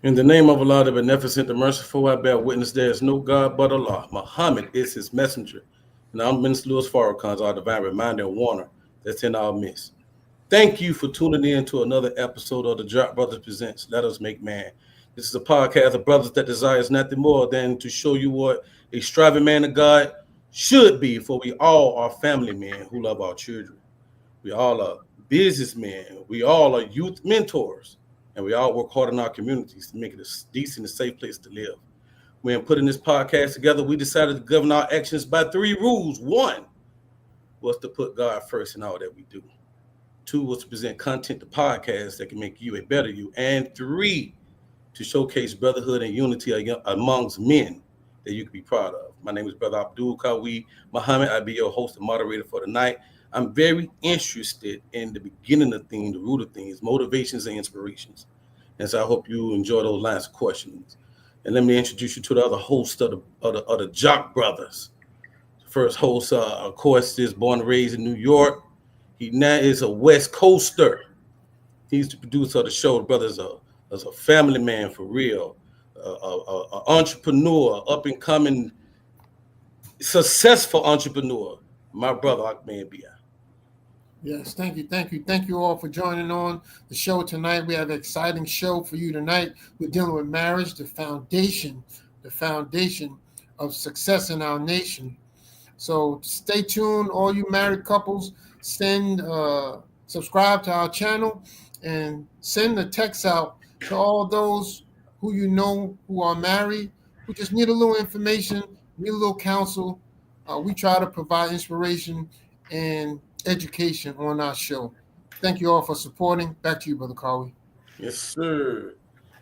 In the name of Allah, the Beneficent, the Merciful, I bear witness there is no God but Allah. Muhammad is his messenger. And I'm Minister Louis Farrakhan, our divine reminder and warner that's in our midst. Thank you for tuning in to another episode of the Drop Brothers Presents Let Us Make Man. This is a podcast of brothers that desires nothing more than to show you what a striving man of God should be, for we all are family men who love our children. We all are businessmen. We all are youth mentors. And we all work hard in our communities to make it a decent and safe place to live. When putting this podcast together, we decided to govern our actions by three rules. One was to put God first in all that we do. Two was to present content to podcasts that can make you a better you. And three, to showcase brotherhood and unity amongst men that you can be proud of. My name is Brother Abdul Kawi Muhammad. I'll be your host and moderator for tonight. I'm very interested in the beginning of things, the root of things, motivations and inspirations. And so I hope you enjoy those lines of questions. And let me introduce you to the other host of the Jock Brothers. The first host, of course, is born and raised in New York. He now is a West Coaster. He's the producer of the show. The brother's a family man for real, an entrepreneur, up and coming, successful entrepreneur. My brother, Ahmed Bia. Yes, thank you all for joining on the show tonight. We have an exciting show for you tonight. We're dealing with marriage, the foundation of success in our nation. So stay tuned, all you married couples. Subscribe to our channel and send a text out to all those who you know who are married, who just need a little information, need a little counsel. We try to provide inspiration and education on our show. Thank you all for supporting. Back to you, Brother Kawi. Yes, sir.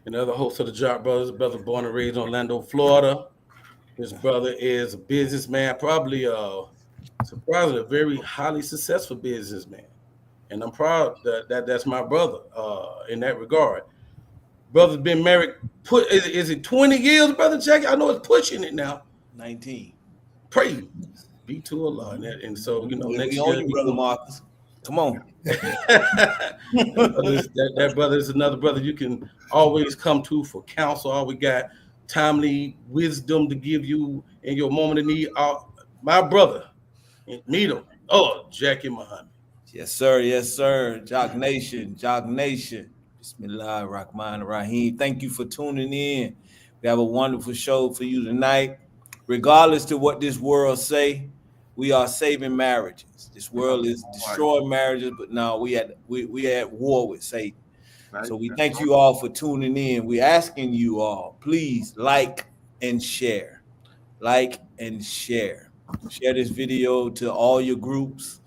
Another host of the Jock Brothers, brother born and raised in Orlando, Florida. His brother is a businessman, probably surprisingly a very highly successful businessman. And I'm proud that that's my brother in that regard. Brother's been married, is it 20 years, Brother Jackie? I know it's pushing it now. 19. Praise be to Allah. And so, next year. You, Brother Marcus. Come on. that brother is another brother you can always come to for counsel. All we got timely wisdom to give you in your moment of need. My brother, meet him. Oh, Jackie Muhammad. Yes, sir. Jock Nation. Bismillah Rahman Rahim. Thank you for tuning in. We have a wonderful show for you tonight. Regardless to what this world say, we are saving marriages. This world is destroying marriages, but now we at war with Satan. So we thank you all for tuning in. We're asking you all, please like and share. Share this video to all your groups.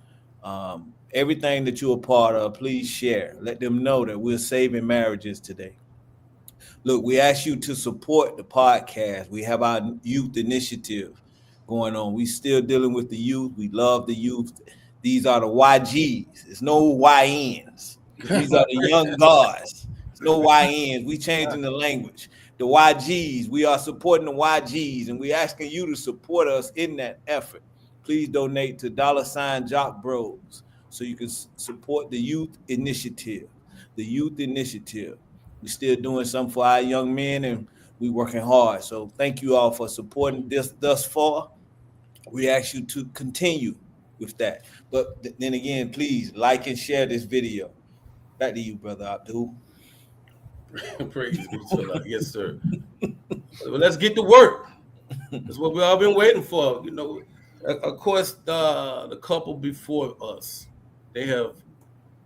Everything that you're a part of, please share. Let them know that we're saving marriages today. Look, we ask you to support the podcast. We have our youth initiative going on. We still dealing with the youth. We love the youth. These are the YGs. There's no YNs. These are the young gods. There's no YNs. We changing the language. The YGs, we are supporting the YGs, and we're asking you to support us in that effort. Please donate to $ Jock Bros so you can support the youth initiative. We're still doing something for our young men, and we're working hard. So thank you all for supporting this thus far. We ask you to continue with that. But then again, please like and share this video. Back to you, Brother Abdul. Praise be to Allah. Yes, sir. Well, let's get to work. That's what we've all been waiting for. Of course, the couple before us, they have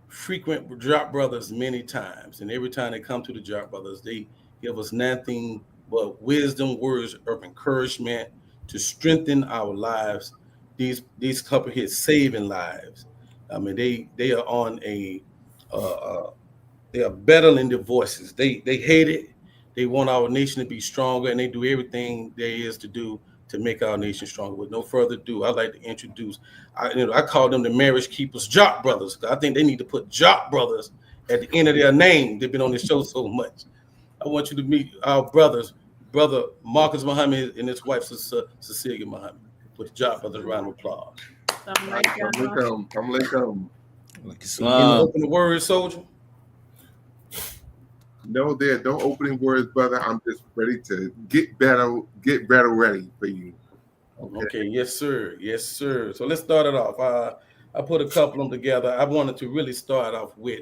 frequent Jock Brothers many times, and every time they come to the Jock Brothers, they give us nothing but wisdom, words of encouragement to strengthen our lives. These couple here saving lives. I mean, they are on they are battling their voices. They hate it. They want our nation to be stronger, and they do everything there is to do to make our nation stronger. With no further ado, I'd like to introduce, I call them the Marriage Keepers Jock Brothers. I think they need to put Jock Brothers at the end of their name. They've been on the show so much. I want you to meet our brothers, Brother Marcus Muhammad and his wife, Cecilia Muhammad. Put the Jock Brothers round of applause. Islam. Open the word, soldier. No, there are no opening words, brother. I'm just ready to get better ready for you. Okay, yes, sir. Yes, sir. So let's start it off. I put a couple of them together. I wanted to really start off with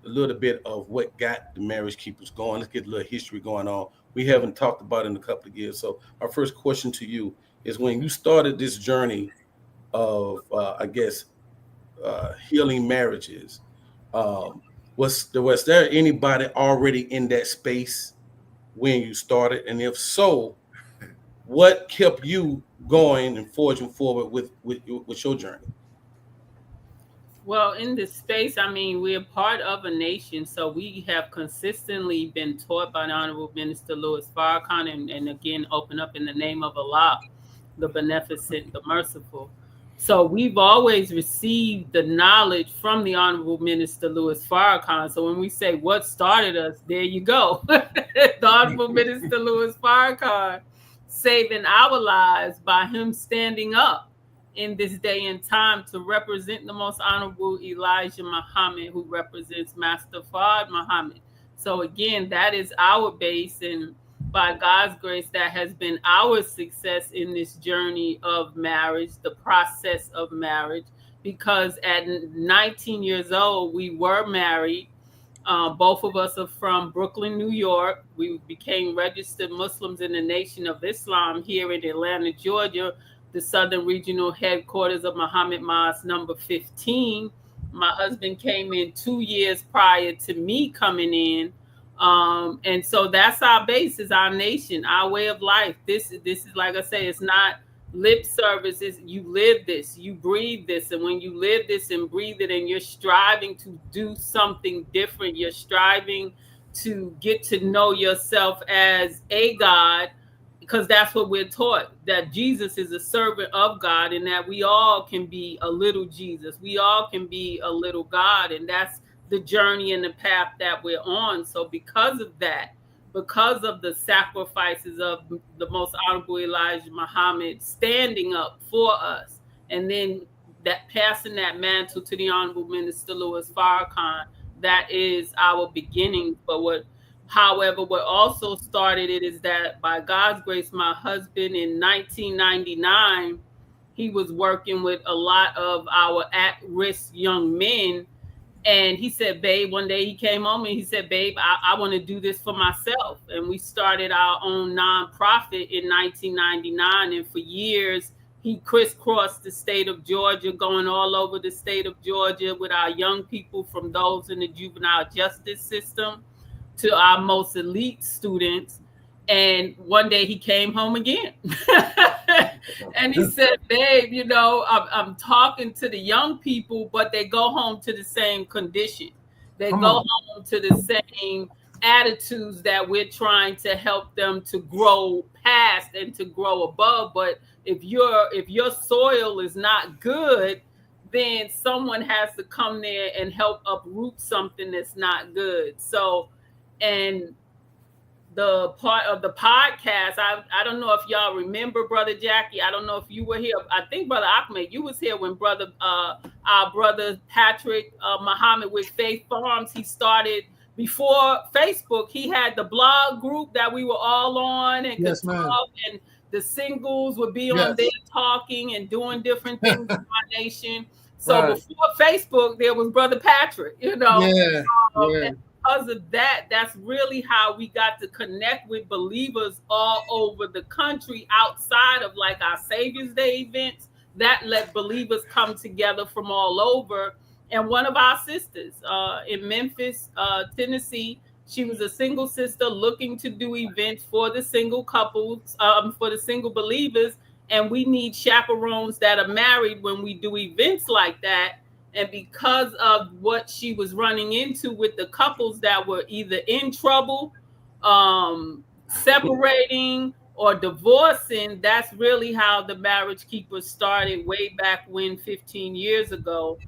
a little bit of what got the Marriage Keepers going. Let's get a little history going on. We haven't talked about it in a couple of years. So our first question to you is, when you started this journey of, healing marriages, was there anybody already in that space when you started? And if so, what kept you going and forging forward with your journey? Well, in this space, I mean, we're part of a nation, so we have consistently been taught by the Honorable Minister Louis Farrakhan, and again, open up in the name of Allah, the Beneficent, the Merciful. So we've always received the knowledge from the Honorable Minister Louis Farrakhan. So when we say what started us, there you go. The Honorable Minister Louis Farrakhan saving our lives by him standing up in this day and time to represent the Most Honorable Elijah Muhammad, who represents Master Fard Muhammad. So again, that is our base, and by God's grace, that has been our success in this journey of marriage, the process of marriage, because at 19 years old, we were married. Both of us are from Brooklyn, New York. We became registered Muslims in the Nation of Islam here in Atlanta, Georgia, the Southern Regional Headquarters of Muhammad Mosque number 15. My husband came in 2 years prior to me coming in. And so that's our base, is our nation, our way of life. This is, like I say, it's not lip service. It's, you live this, you breathe this. And when you live this and breathe it, and you're striving to do something different, you're striving to get to know yourself as a God, because that's what we're taught, that Jesus is a servant of God, and that we all can be a little Jesus. We all can be a little God. And that's the journey and the path that we're on. So because of that, because of the sacrifices of the Most Honorable Elijah Muhammad standing up for us, and then that passing that mantle to the Honorable Minister Louis Farrakhan, that is our beginning. But however, what also started it is that, by God's grace, my husband in 1999, he was working with a lot of our at-risk young men. And he said, babe, one day he came home and he said, babe, I want to do this for myself. And we started our own nonprofit in 1999. And for years, he crisscrossed the state of Georgia, going all over the state of Georgia with our young people, from those in the juvenile justice system to our most elite students. And one day he came home again. And he said, babe, you know, I'm talking to the young people, but they go home to the same condition. They go home to the same attitudes that we're trying to help them to grow past and to grow above. But if your soil is not good, then someone has to come there and help uproot something that's not good. So, and the part of the podcast, I don't know if y'all remember Brother Jackie. I don't know if you were here. I think Brother Ahmed, you was here when our brother Patrick Muhammad with Faith Farms, he started before Facebook. He had the blog group that we were all on, and Yes, could ma'am. talk, and the singles would be on Yes. there talking and doing different things in our nation. So Right. before Facebook, there was Brother Patrick, you know. Yeah. Yeah. And because of that, that's really how we got to connect with believers all over the country, outside of like our Savior's Day events that let believers come together from all over. And one of our sisters in Memphis, Tennessee, she was a single sister looking to do events for the single couples, for the single believers. And we need chaperones that are married when we do events like that. And because of what she was running into with the couples that were either in trouble, separating, or divorcing, that's really how the Marriage Keepers started way back when, 15 years ago,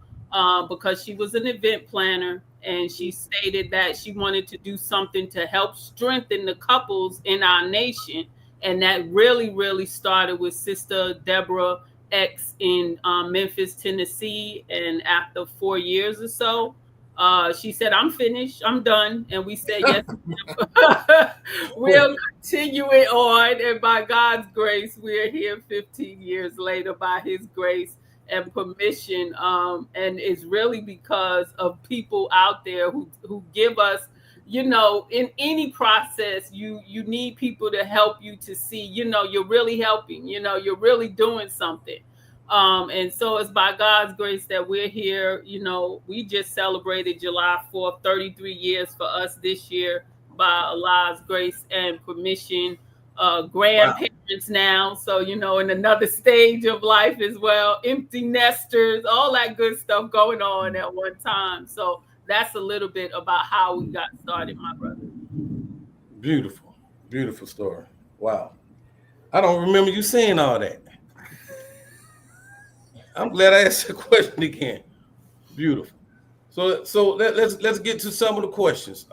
because she was an event planner, and she stated that she wanted to do something to help strengthen the couples in our nation. And that really, really started with Sister Deborah X in Memphis, Tennessee. And after 4 years or so, She said, "I'm finished. I'm done." And we said, "Yes, we'll continue it on." And by God's grace, we're here 15 years later by His grace and permission. And it's really because of people out there who give us, in any process, you need people to help you to see, you're really helping, you're really doing something. And so it's by God's grace that we're here. We just celebrated July 4th, 33 years for us this year by Allah's grace and permission. Grandparents now, so in another stage of life as well. Empty nesters, all that good stuff going on at one time. So that's a little bit about how we got started, my brother. Beautiful, beautiful story. Wow, I don't remember you saying all that. I'm glad I asked the question again. Beautiful. So let's get to some of the questions.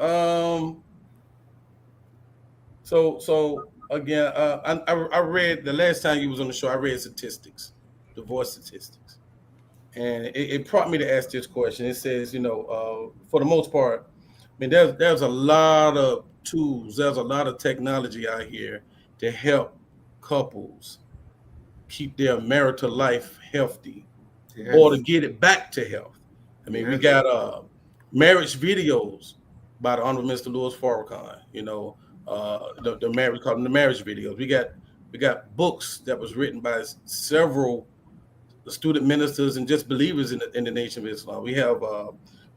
So again, I read the last time you was on the show. I read statistics, divorce statistics, and it prompted me to ask this question. It says, for the most part, I mean, there's a lot of tools, there's a lot of technology out here to help couples keep their marital life healthy, Yes. or to get it back to health. I mean, we Yes. got marriage videos by the Honorable Mr. Louis Farrakhan. The marriage, called them the marriage videos. We got books that was written by several student ministers and just believers in the Nation of Islam. We have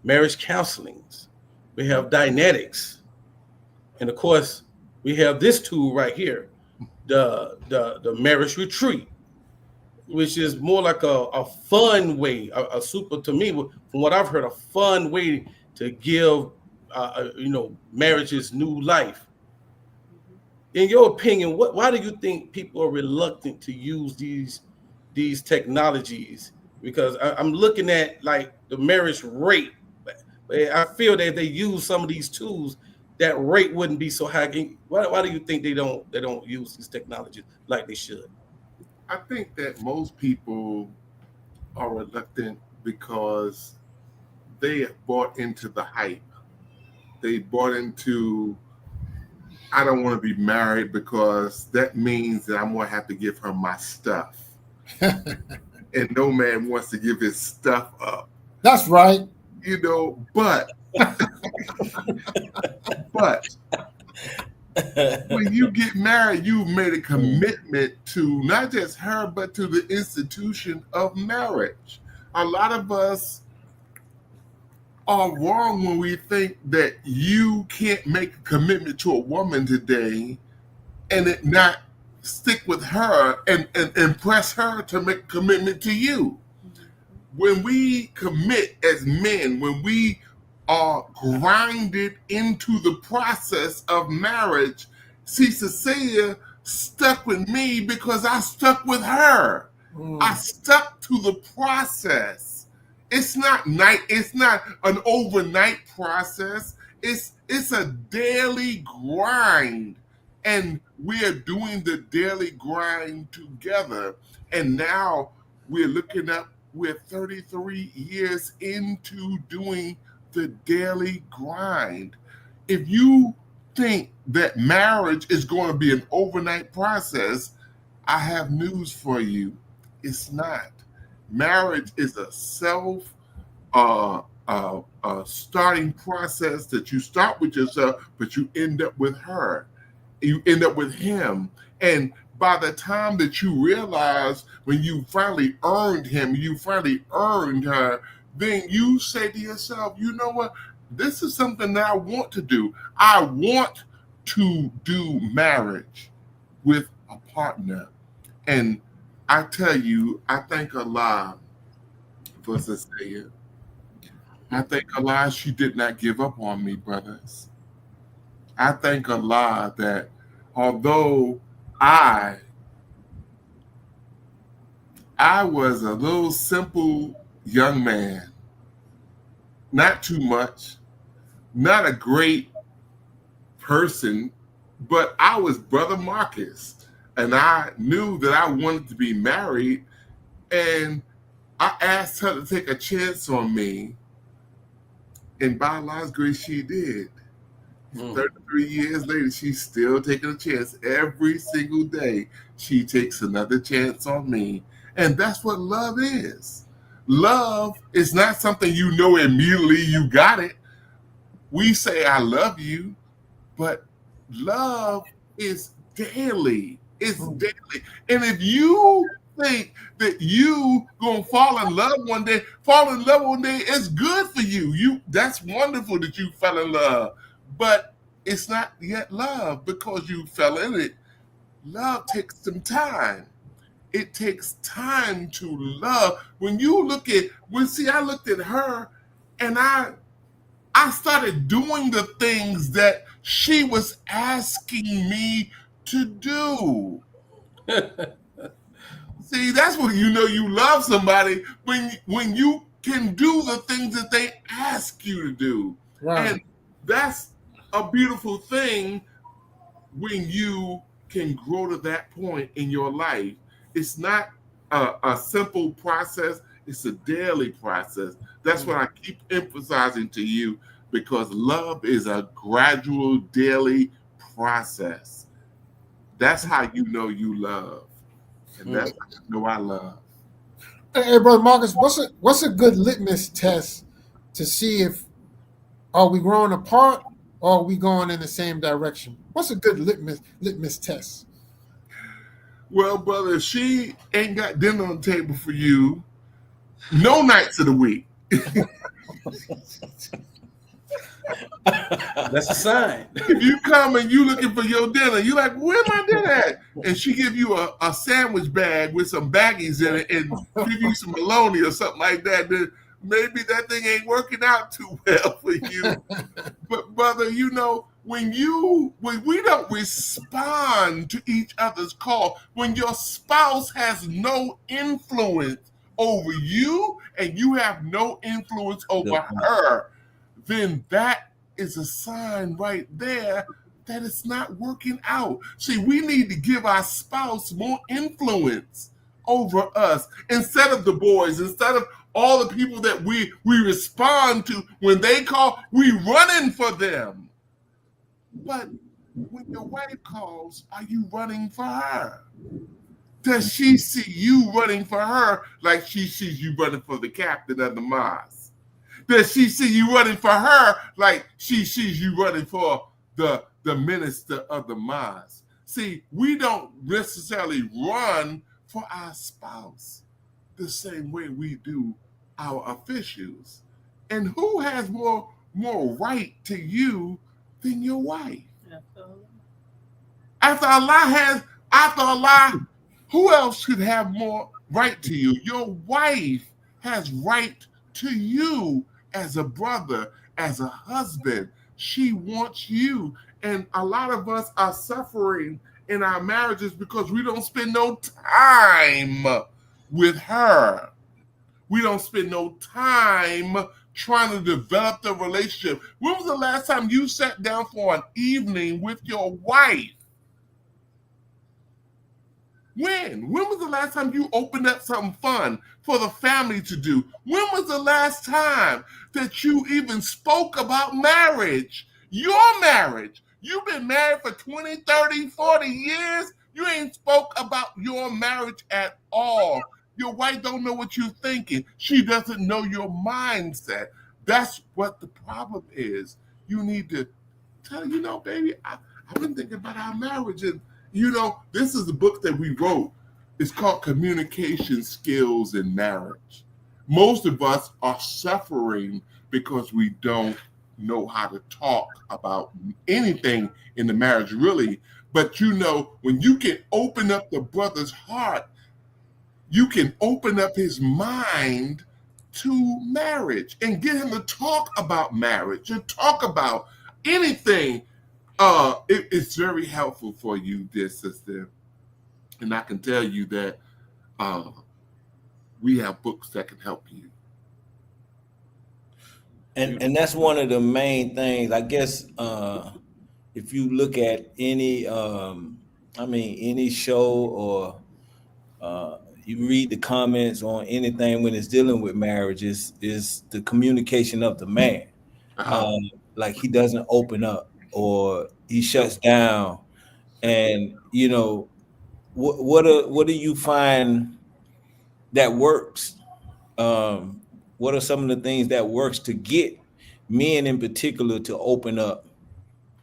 marriage counselings. We have Dynetics, and of course, we have this tool right here, the marriage retreat, which is more like a fun way, a super, to me, from what I've heard, a fun way to give marriages new life. In your opinion, why do you think people are reluctant to use these technologies? Because I'm looking at like the marriage rate. I feel that if they use some of these tools, that rate wouldn't be so high. Why do you think they don't use these technologies like they should? I think that most people are reluctant because they have bought into the hype. They bought into, I don't want to be married because that means that I'm going to have to give her my stuff. And no man wants to give his stuff up. That's right. But when you get married, you've made a commitment to not just her, but to the institution of marriage. A lot of us are wrong when we think that you can't make a commitment to a woman today and it not stick with her and impress her to make a commitment to you. When we commit as men, when we are grinded into the process of marriage, see, Cecilia stuck with me because I stuck with her. I stuck to the process. It's not an overnight process. It's a daily grind. And we are doing the daily grind together. And now we're 33 years into doing the daily grind. If you think that marriage is going to be an overnight process, I have news for you. It's not. Marriage is a starting process that you start with yourself, but you end up with her. You end up with him. And by the time that you realize when you finally earned him, you finally earned her, then you say to yourself, you know what? This is something that I want to do. I want to do marriage with a partner. And I tell you, I thank Allah for Cecilia. I thank Allah she did not give up on me, brothers. I thank Allah that although I was a little simple young man, not too much, not a great person, but I was Brother Marcus, and I knew that I wanted to be married, and I asked her to take a chance on me And biologically, she did. Mm. 33 years later, she's still taking a chance. Every single day, she takes another chance on me. And that's what love is. Love is not something you know immediately you got it. We say, I love you, but love is daily. It's daily. And if you think that you gonna fall in love one day, it's good for you. That's wonderful that you fell in love. But it's not yet love because you fell in it. Love takes some time. It takes time to love. When you look at, I looked at her and I started doing the things that she was asking me to do. See, that's when you know you love somebody, when you can do the things that they ask you to do. Right. And that's a beautiful thing when you can grow to that point in your life. It's not a simple process, it's a daily process. That's what I keep emphasizing to you, because love is a gradual daily process. That's how you know you love. And that's how you know I love. Hey, brother Marcus, what's a good litmus test to see if are we growing apart or are we going in the same direction? What's a good litmus test? Well, brother, if she ain't got dinner on the table for you, no nights of the week. That's a sign. If you come and you looking for your dinner, you like, where my dinner at? And she give you a sandwich bag with some baggies in it and give you some bologna or something like that, then maybe that thing ain't working out too well for you. But brother, you know, when we don't respond to each other's call, when your spouse has no influence over you and you have no influence over her, then that is a sign right there that it's not working out. See, we need to give our spouse more influence over us instead of the boys, instead of all the people that we respond to when they call, we running for them. But when your wife calls, are you running for her? Does she see you running for her like she sees you running for the captain of the mosque? Does she see you running for her like she sees you running for the minister of the mosque? See, we don't necessarily run for our spouse the same way we do our officials. And who has more right to you than your wife? After Allah, who else should have more right to you? Your wife has right to you as a brother, as a husband. She wants you. And a lot of us are suffering in our marriages because we don't spend no time with her. We don't spend no time trying to develop the relationship. When was the last time you sat down for an evening with your wife? When? When was the last time you opened up something fun for the family to do? When was the last time that you even spoke about marriage? Your marriage. You've been married for 20, 30, 40 years. You ain't spoke about your marriage at all. Your wife don't know what you're thinking. She doesn't know your mindset. That's what the problem is. You need to tell her, you know, baby, I've been thinking about our marriage. And, you know, this is the book that we wrote. It's called Communication Skills in Marriage. Most of us are suffering because we don't know how to talk about anything in the marriage, really. But, you know, when you can open up the brother's heart, you can open up his mind to marriage and get him to talk about marriage and talk about anything. It's very helpful for you, dear sister. And I can tell you that we have books that can help you. And that's one of the main things, I guess. If you look at any show or you read the comments on anything when it's dealing with marriage, is the communication of the man. like he doesn't open up or he shuts down. And what do you find that works? What are some of the things that works to get men in particular to open up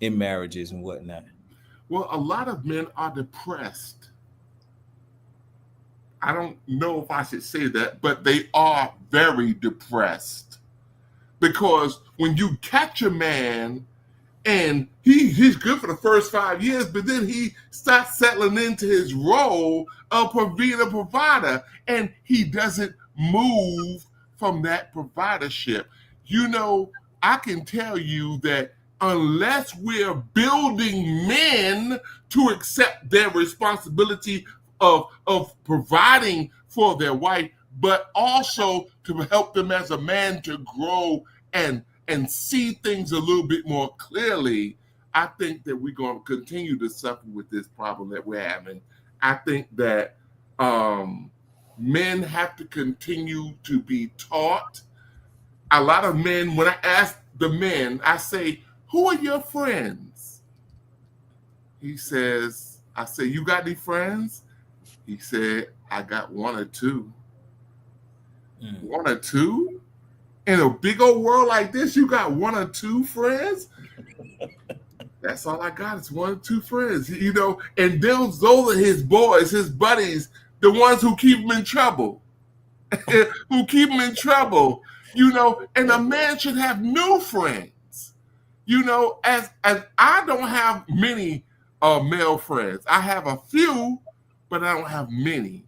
in marriages and whatnot? Well, a lot of men are depressed. I don't know if I should say that, but they are very depressed. Because when you catch a man and he's good for the first 5 years, but then he starts settling into his role of being a provider, and he doesn't move from that providership. I can tell you that unless we're building men to accept their responsibility of providing for their wife, but also to help them as a man to grow and see things a little bit more clearly, I think that we're going to continue to suffer with this problem that we're having. I think that men have to continue to be taught. A lot of men, when I ask the men, I say, who are your friends? I say, you got any friends? He said, I got one or two. One or two? In a big old world like this, you got one or two friends? That's all I got is one or two friends, and those are his boys, his buddies, the ones who keep him in trouble, and a man should have new friends, as I don't have many male friends. I have a few, but I don't have many.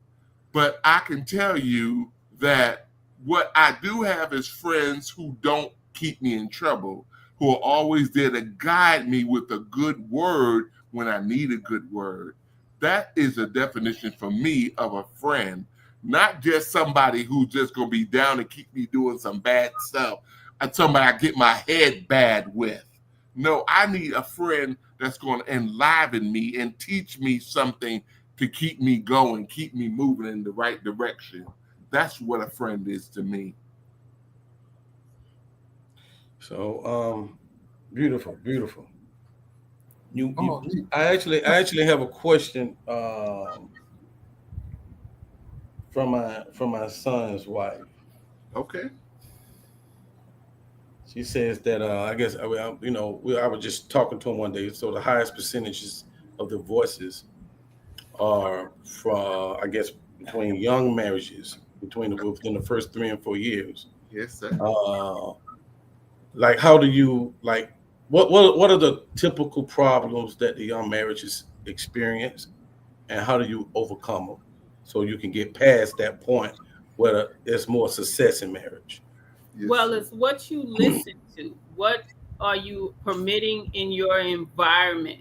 But I can tell you that what I do have is friends who don't keep me in trouble, who are always there to guide me with a good word when I need a good word. That is a definition for me of a friend, not just somebody who's just going to be down and keep me doing some bad stuff, and somebody I get my head bad with. No, I need a friend that's going to enliven me and teach me something to keep me going, keep me moving in the right direction. That's what a friend is to me. So, beautiful. Oh, I actually have a question from my son's wife. Okay. She says that I guess I was just talking to him one day. So the highest percentages of divorces are from, I guess, between young marriages, within the first 3 and 4 years. Yes, sir. Like, how do you what are the typical problems that the young marriages experience, and how do you overcome them so you can get past that point where there's more success in marriage? Yes, Well, sir. it's what you listen to. What are you permitting in your environment?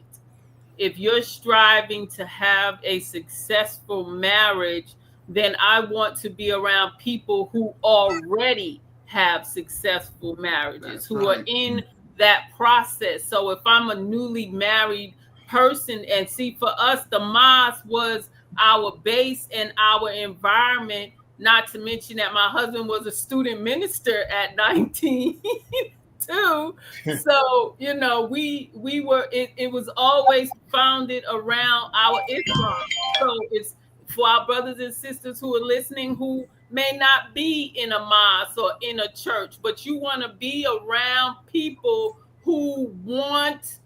If you're striving to have a successful marriage, then I want to be around people who already have successful marriages, That's who are right. in that process. So if I'm a newly married person, and see, for us, the mosque was our base and our environment, not to mention that my husband was a student minister at 19 too. So, we were, it was always founded around our Islam. So it's for our brothers and sisters who are listening, who may not be in a mosque or in a church, but you want to be around people who want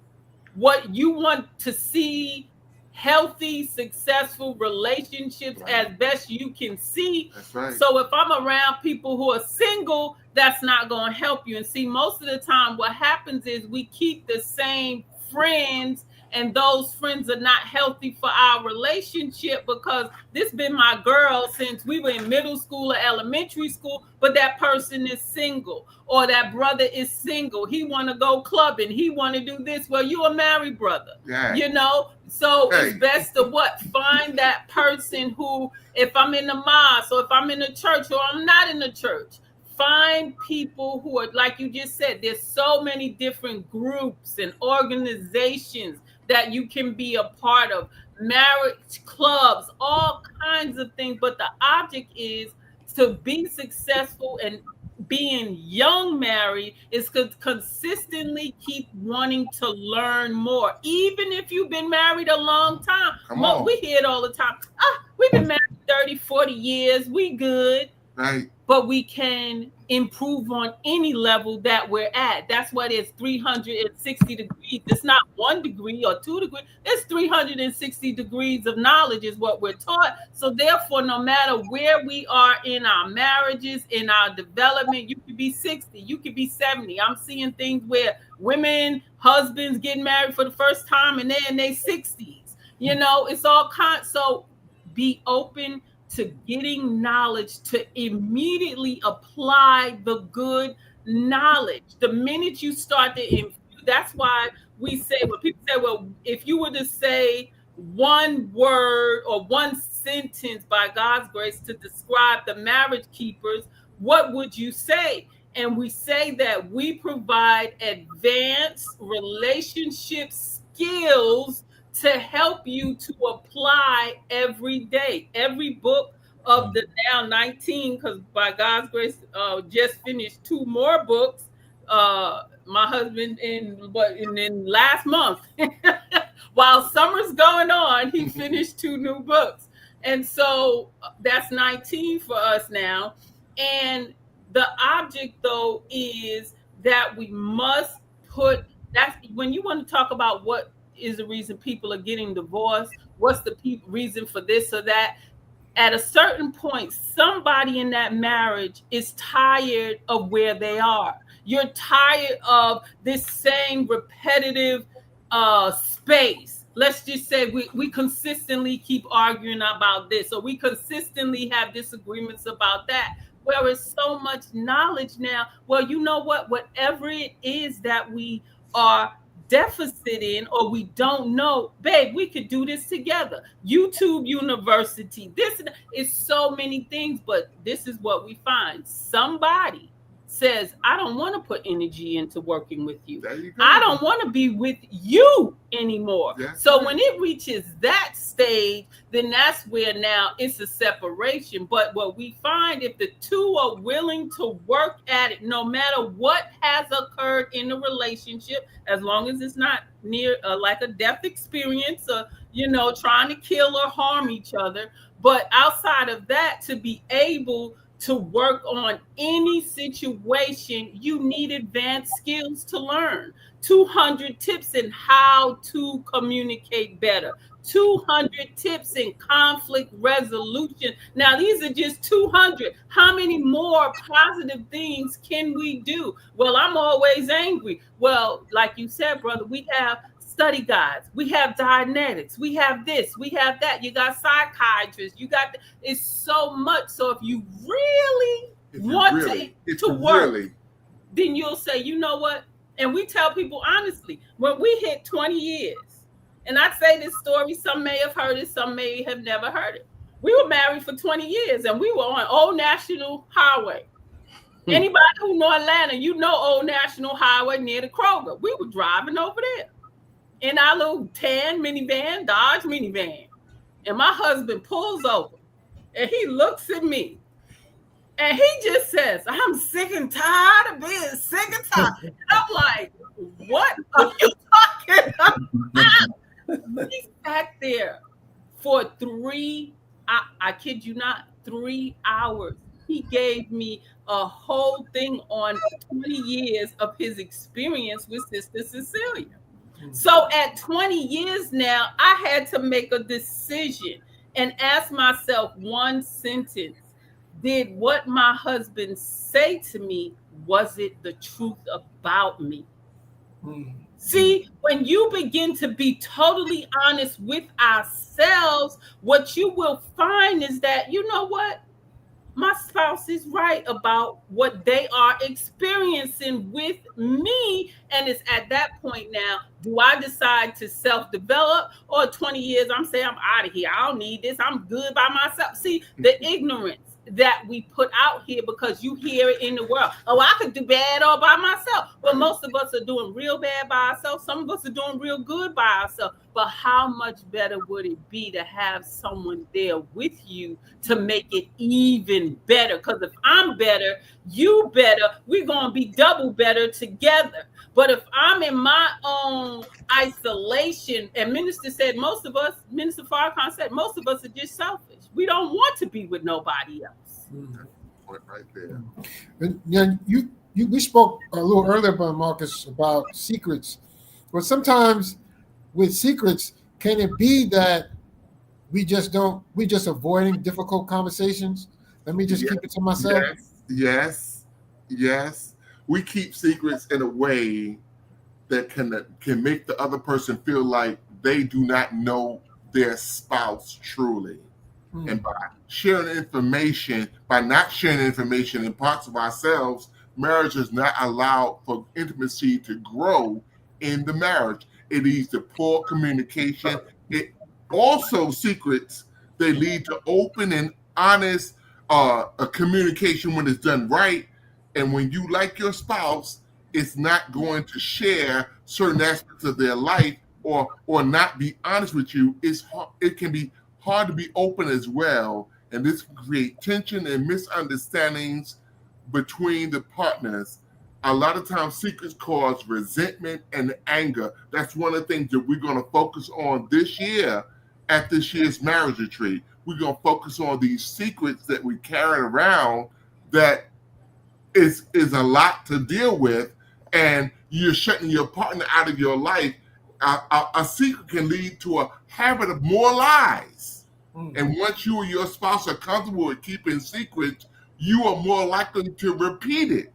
what you want to see: healthy, successful relationships as best you can see. That's right. So if I'm around people who are single, that's not going to help you. And see, most of the time what happens is we keep the same friends, and those friends are not healthy for our relationship, because this been my girl since we were in middle school or elementary school, but that person is single, or that brother is single. He want to go clubbing. He want to do this. Well, you a married brother, Yeah. So Hey. it's best to find that person who, if I'm in the mosque, or if I'm in a church, or I'm not in a church, find people who are, like you just said, there's so many different groups and organizations that you can be a part of, marriage clubs, all kinds of things. But the object is to be successful and being young married is to consistently keep wanting to learn more. Even if you've been married a long time. Come on. We hear it all the time. We've been married 30, 40 years. We good. Right. But we can improve on any level that we're at. That's what it's 360 degrees. It's not 1 degree or 2 degrees. It's 360 degrees of knowledge is what we're taught. So therefore, no matter where we are in our marriages, in our development, you could be 60, you could be 70. I'm seeing things where women, husbands getting married for the first time and they're in their 60s. You know, it's all kinds. So be open to getting knowledge, to immediately apply the good knowledge. The minute you start to, that's why we say, when people say, well, if you were to say one word or one sentence by God's grace to describe the Marriage Keepers, what would you say? And we say that we provide advanced relationship skills to help you to apply every day. Every book of the now 19, because by God's grace, just finished 2 more books. My husband in last month, while summer's going on, he finished 2 new books. And so that's 19 for us now. And the object, though, is that we must put, that's when you want to talk about what is the reason people are getting divorced, what's the reason for this or that. At a certain point, somebody in that marriage is tired of where they are. You're tired of this same repetitive space. Let's just say we consistently keep arguing about this, or we consistently have disagreements about that. Where is so much knowledge now? Well, you know what? Whatever it is that we are deficit in or we don't know, babe, we could do this together. YouTube University, this is so many things, but this is what we find. Somebody says, I don't want to put energy into working with you. I don't want to be with you anymore. So when it reaches that stage, then that's where now it's a separation. But what we find, if the two are willing to work at it, no matter what has occurred in the relationship, as long as it's not near like a death experience or, you know, trying to kill or harm each other. But outside of that, to be able to work on any situation, you need advanced skills to learn. 200 tips in how to communicate better. 200 tips in conflict resolution. Now, these are just 200. How many more positive things can we do? Well, I'm always angry. Well, like you said, brother, we have study guides, we have Dianetics, we have this, we have that. You got psychiatrists, you got it's so much. So if you really want to work, then you'll say, you know what? And we tell people honestly, when we hit 20 years, and I say this story, some may have heard it, some may have never heard it. We were married for 20 years and we were on Old National Highway. Anybody who know Atlanta, you know Old National Highway near the Kroger. We were driving over there in our little tan minivan, Dodge minivan. And my husband pulls over and he looks at me and he just says, I'm sick and tired of being sick and tired. And I'm like, what are you talking about? He sat there for I kid you not, 3 hours. He gave me a whole thing on 20 years of his experience with Sister Cecilia. So at 20 years now, I had to make a decision and ask myself one sentence. Did what my husband say to me, was it the truth about me? See, when you begin to be totally honest with ourselves, what you will find is that, you know what? My spouse is right about what they are experiencing with me. And it's at that point now, do I decide to self-develop, or 20 years, I'm saying I'm out of here. I don't need this. I'm good by myself. See, the ignorance that we put out here because you hear it in the world. Oh, I could do bad all by myself. Well, most of us are doing real bad by ourselves. Some of us are doing real good by ourselves. but how much better would it be to have someone there with you to make it even better? Because if I'm better, you better, we're going to be double better together. But if I'm in my own isolation, and Minister Minister Farrakhan said, most of us are just selfish. We don't want to be with nobody else. Point right there. And yeah, we spoke a little earlier, by Marcus, about secrets. But sometimes with secrets, can it be that we just avoiding difficult conversations? Let me just keep it to myself. Yes. We keep secrets in a way that can make the other person feel like they do not know their spouse truly. And by not sharing information in parts of ourselves, marriage does not allow for intimacy to grow in the marriage. It leads to poor communication. It also, secrets, they lead to open and honest communication when it's done right. And when you like your spouse, it's not going to share certain aspects of their life or not be honest with you. It can be hard to be open as well. And this can create tension and misunderstandings between the partners. A lot of times secrets cause resentment and anger. That's one of the things that we're going to focus on this year at this year's marriage retreat. We're going to focus on these secrets that we carry around that is a lot to deal with, and you're shutting your partner out of your life. A secret can lead to a habit of more lies. And once you or your spouse are comfortable with keeping secrets, you are more likely to repeat it.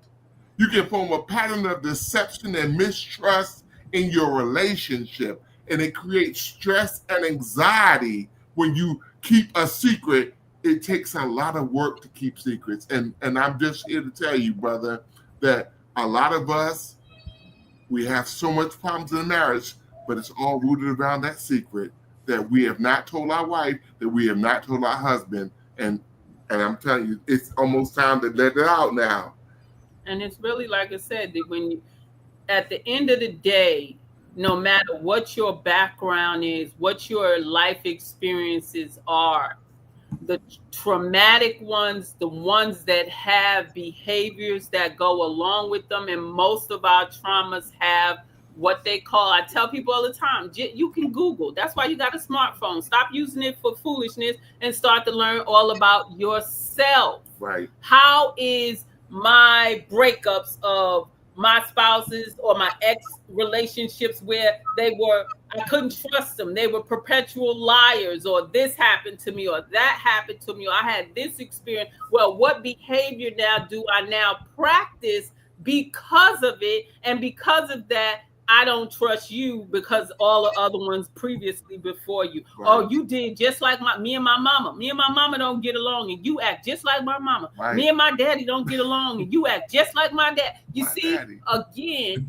You can form a pattern of deception and mistrust in your relationship, and it creates stress and anxiety when you keep a secret. It takes a lot of work to keep secrets. And I'm just here to tell you, brother, that a lot of us, we have so much problems in marriage, but it's all rooted around that secret that we have not told our wife, that we have not told our husband. And I'm telling you, it's almost time to let it out now. And it's really, like I said, that at the end of the day, no matter what your background is, what your life experiences are, the traumatic ones, the ones that have behaviors that go along with them, and most of our traumas have what they call, I tell people all the time, you can Google. That's why you got a smartphone. Stop using it for foolishness and start to learn all about yourself. Right. How is my breakups of my spouses or my ex relationships where I couldn't trust them. They were perpetual liars, or this happened to me, or that happened to me, or I had this experience. Well, what behavior now do I now practice because of it? And because of that, I don't trust you because all the other ones previously before you. Right. Oh, you did just like me and my mama. Me and my mama don't get along, and you act just like my mama. Right. Me and my daddy don't get along, and you act just like my dad. Again,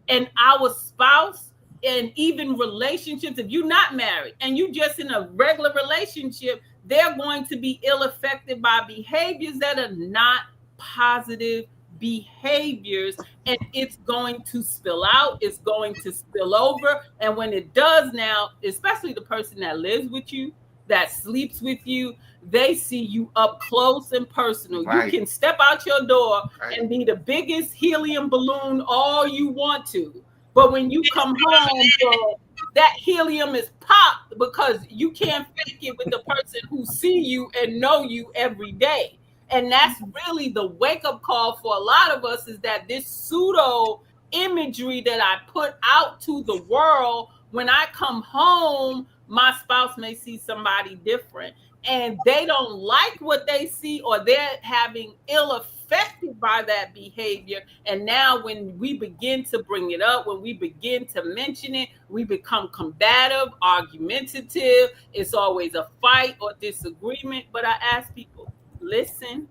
and our spouse, and even relationships, if you're not married and you just in a regular relationship, they're going to be ill affected by behaviors that are not positive behaviors, and it's going to spill out, it's going to spill over. And when it does now, especially the person that lives with you, that sleeps with you, they see you up close and personal. Right. You can step out your door and be the biggest helium balloon all you want to, but when you come home, that helium is popped because you can't fake it with the person who see you and know you every day. And that's really the wake-up call for a lot of us, is that this pseudo imagery that I put out to the world, when I come home, my spouse may see somebody different, and they don't like what they see, or they're having ill affected by that behavior. And now when we begin to bring it up, when we begin to mention it, we become combative, argumentative. It's always a fight or disagreement. But I ask people, listen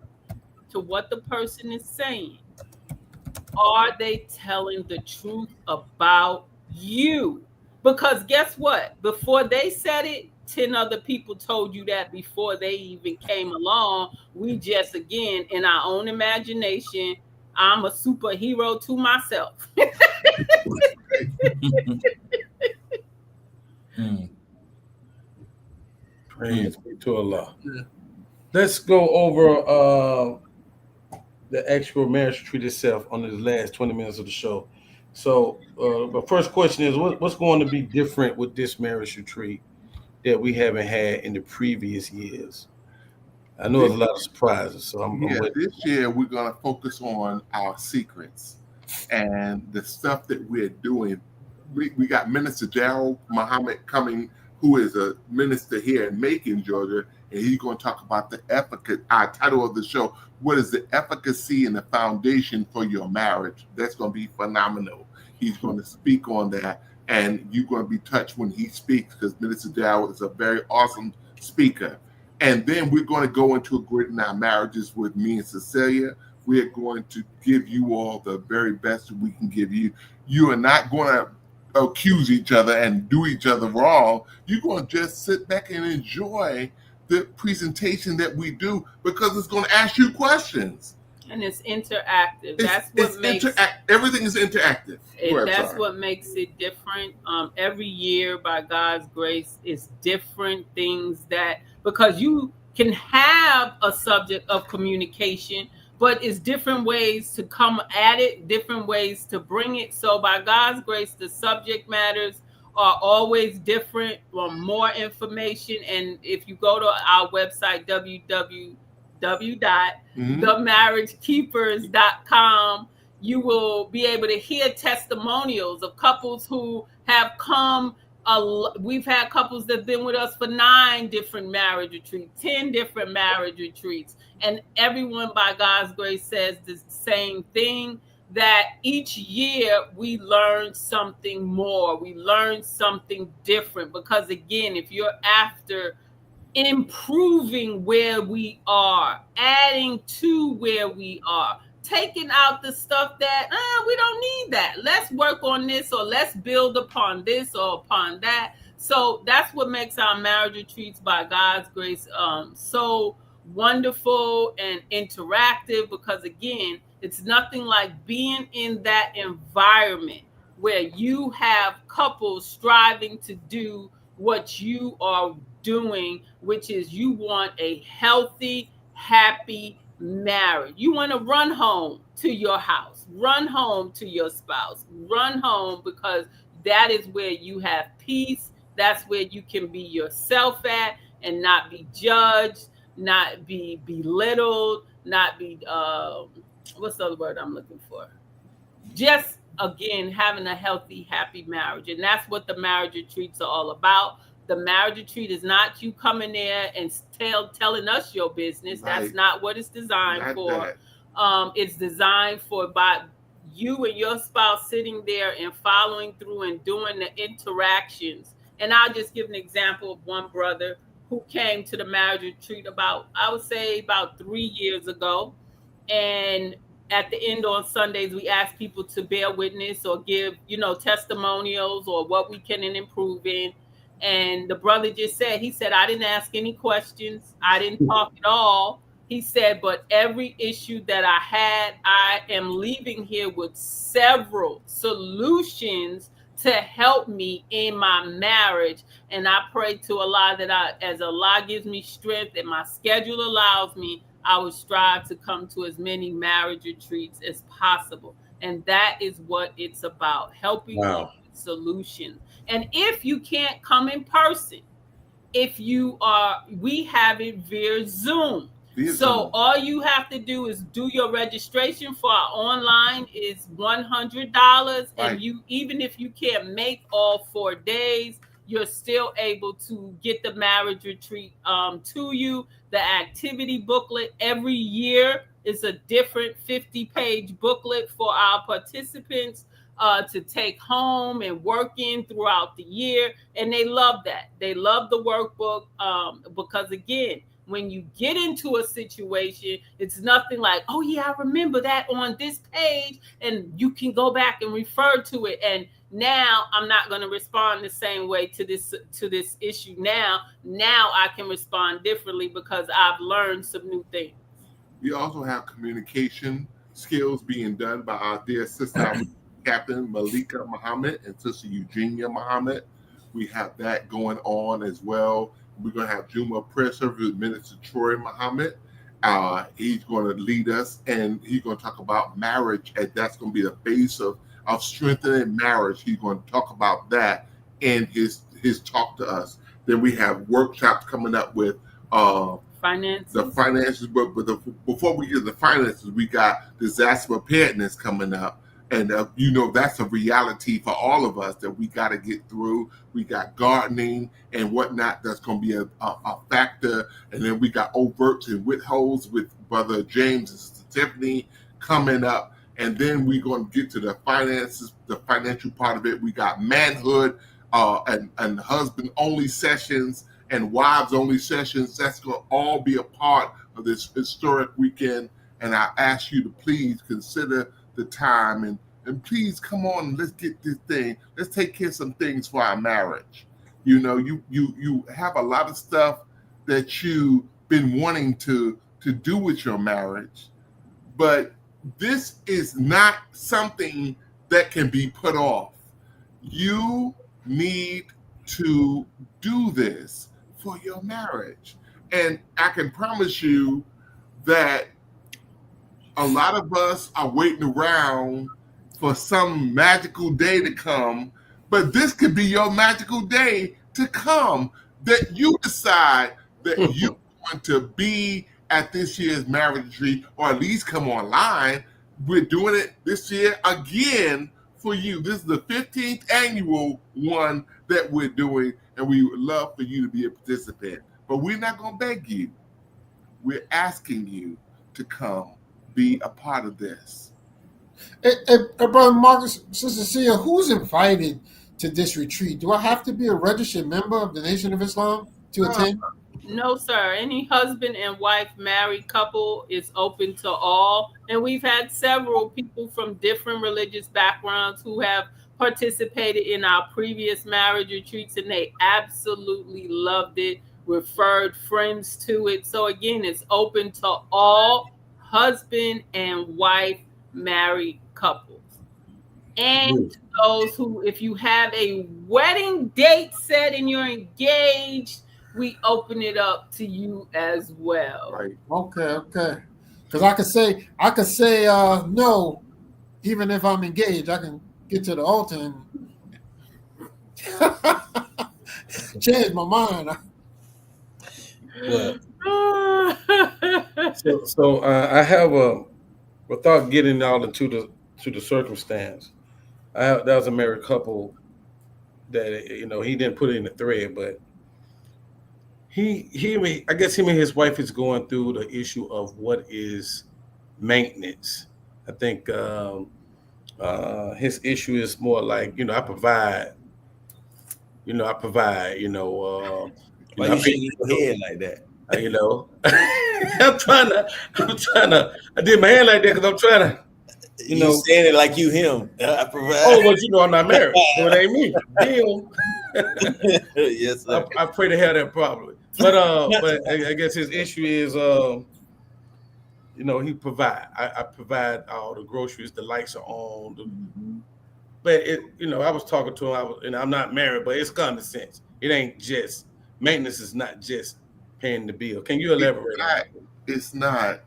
to what the person is saying. Are they telling the truth about you? Because guess what? Before they said it, 10 other people told you that before they even came along. We just, again, in our own imagination, I'm a superhero to myself. Mm. Praise be to Allah. Yeah. Let's go over the actual marriage retreat itself on the last 20 minutes of the show. So, the first question is, what's going to be different with this marriage retreat that we haven't had in the previous years? I know there's a lot of surprises, so I'm waiting. This year we're going to focus on our secrets and the stuff that we're doing. We got Minister Darrell Muhammad coming, who is a minister here in Macon, Georgia, and he's going to talk about the efficacy. Our title of the show: what is the efficacy and the foundation for your marriage? That's going to be phenomenal. He's going to speak on that, and you're going to be touched when he speaks, because Minister Darrell is a very awesome speaker. And then we're going to go into Gritting Our Marriages with me and Cecilia. We're going to give you all the very best that we can give you. You are not going to accuse each other and do each other wrong. You're going to just sit back and enjoy the presentation that we do, because it's going to ask you questions. And it's interactive. That's what makes everything is interactive. That's what makes it different. Every year, by God's grace, is different things that, because you can have a subject of communication, but it's different ways to come at it, different ways to bring it. So by God's grace, the subject matters are always different, or more information. And if you go to our website, www.themarriagekeepers.com, you will be able to hear testimonials of couples who have come. We've had couples that have been with us for 9 different marriage retreats, 10 different marriage retreats. And everyone, by God's grace, says the same thing, that each year we learn something more. We learn something different. Because again, if you're after improving where we are, adding to where we are, taking out the stuff that we don't need that. Let's work on this, or let's build upon this or upon that. So that's what makes our marriage retreats, by God's grace, so wonderful and interactive, because again, it's nothing like being in that environment where you have couples striving to do what you are doing, which is you want a healthy, happy marriage. You want to run home to your house, run home to your spouse, run home, because that is where you have peace. That's where you can be yourself at and not be judged, not be belittled, not be what's the other word I'm looking for? Just again, having a healthy, happy marriage. And that's what the marriage retreats are all about. The marriage retreat is not you coming there and telling us your business. Right. That's not what it's designed for. It's designed for by you and your spouse sitting there and following through and doing the interactions. And I'll just give an example of one brother who came to the marriage retreat about 3 years ago. And at the end on Sundays, we ask people to bear witness or give, testimonials or what we can improve in. And the brother just said, I didn't ask any questions. I didn't talk at all. He said, but every issue that I had, I am leaving here with several solutions to help me in my marriage. And I pray to Allah that as Allah gives me strength and my schedule allows me, I would strive to come to as many marriage retreats as possible. And that is what it's about, helping you with solutions. And if you can't come in person, we have it via Zoom. So all you have to do is do your registration for our online is $100. Right. And even if you can't make all 4 days, you're still able to get the marriage retreat to you. The activity booklet every year is a different 50-page booklet for our participants to take home and work in throughout the year. And they love that. They love the workbook because, again, when you get into a situation, it's nothing like, oh, yeah, I remember that on this page. And you can go back and refer to it. And now I'm not going to respond the same way to this issue now. Now I can respond differently because I've learned some new things. We also have communication skills being done by our dear sister, Captain Malika Muhammad and Sister Eugenia Muhammad. We have that going on as well. We're going to have Juma prayer service with Minister Troy Muhammad. He's going to lead us, and he's going to talk about marriage, and that's going to be the base of strengthening marriage. He's going to talk about that in his talk to us. Then we have workshops coming up with Finances. the finances, but before we get to the finances, we got disaster preparedness coming up. And that's a reality for all of us that we got to get through. We got gardening and whatnot. That's going to be a factor. And then we got overts and withholds with Brother James and Sister Tiffany coming up. And then we're going to get to the finances, the financial part of it. We got manhood and husband-only sessions and wives-only sessions. That's going to all be a part of this historic weekend. And I ask you to please consider the time and please come on and let's get this thing. Let's take care of some things for our marriage. You have a lot of stuff that you've been wanting to do with your marriage, but this is not something that can be put off. You need to do this for your marriage. And I can promise you that a lot of us are waiting around for some magical day to come, but this could be your magical day to come, that you decide that you want to be at this year's marriage retreat, or at least come online. We're doing it this year again for you. This is the 15th annual one that we're doing, and we would love for you to be a participant. But we're not going to beg you. We're asking you to come be a part of this. Hey, Brother Marcus, Sister Sia, who's invited to this retreat? Do I have to be a registered member of the Nation of Islam to attend? No, sir. Any husband and wife married couple is open to all. And we've had several people from different religious backgrounds who have participated in our previous marriage retreats, and they absolutely loved it, referred friends to it. So again, it's open to all husband and wife married couples. And to those who, if you have a wedding date set and you're engaged, we open it up to you as well. Right. Okay. Because I could say no, even if I'm engaged. I can get to the altar and change my mind. Well, so I have without getting all into the circumstance, that was a married couple that he didn't put it in the thread, but I guess him and his wife is going through the issue of what is maintenance. I think his issue is more like, I provide. Why you shaking your head like that? I'm trying to. I did my hand like that because I'm trying to. You saying it like you him. I provide. Oh, well, I'm not married, so it ain't me. Damn. Yes, sir. I pray to have that probably, but I guess his issue is, he provide. I provide all the groceries. The lights are on. But I was talking to him. I'm not married, but it's common sense. It ain't just maintenance. Is not just paying the bill. Can you elaborate? It's not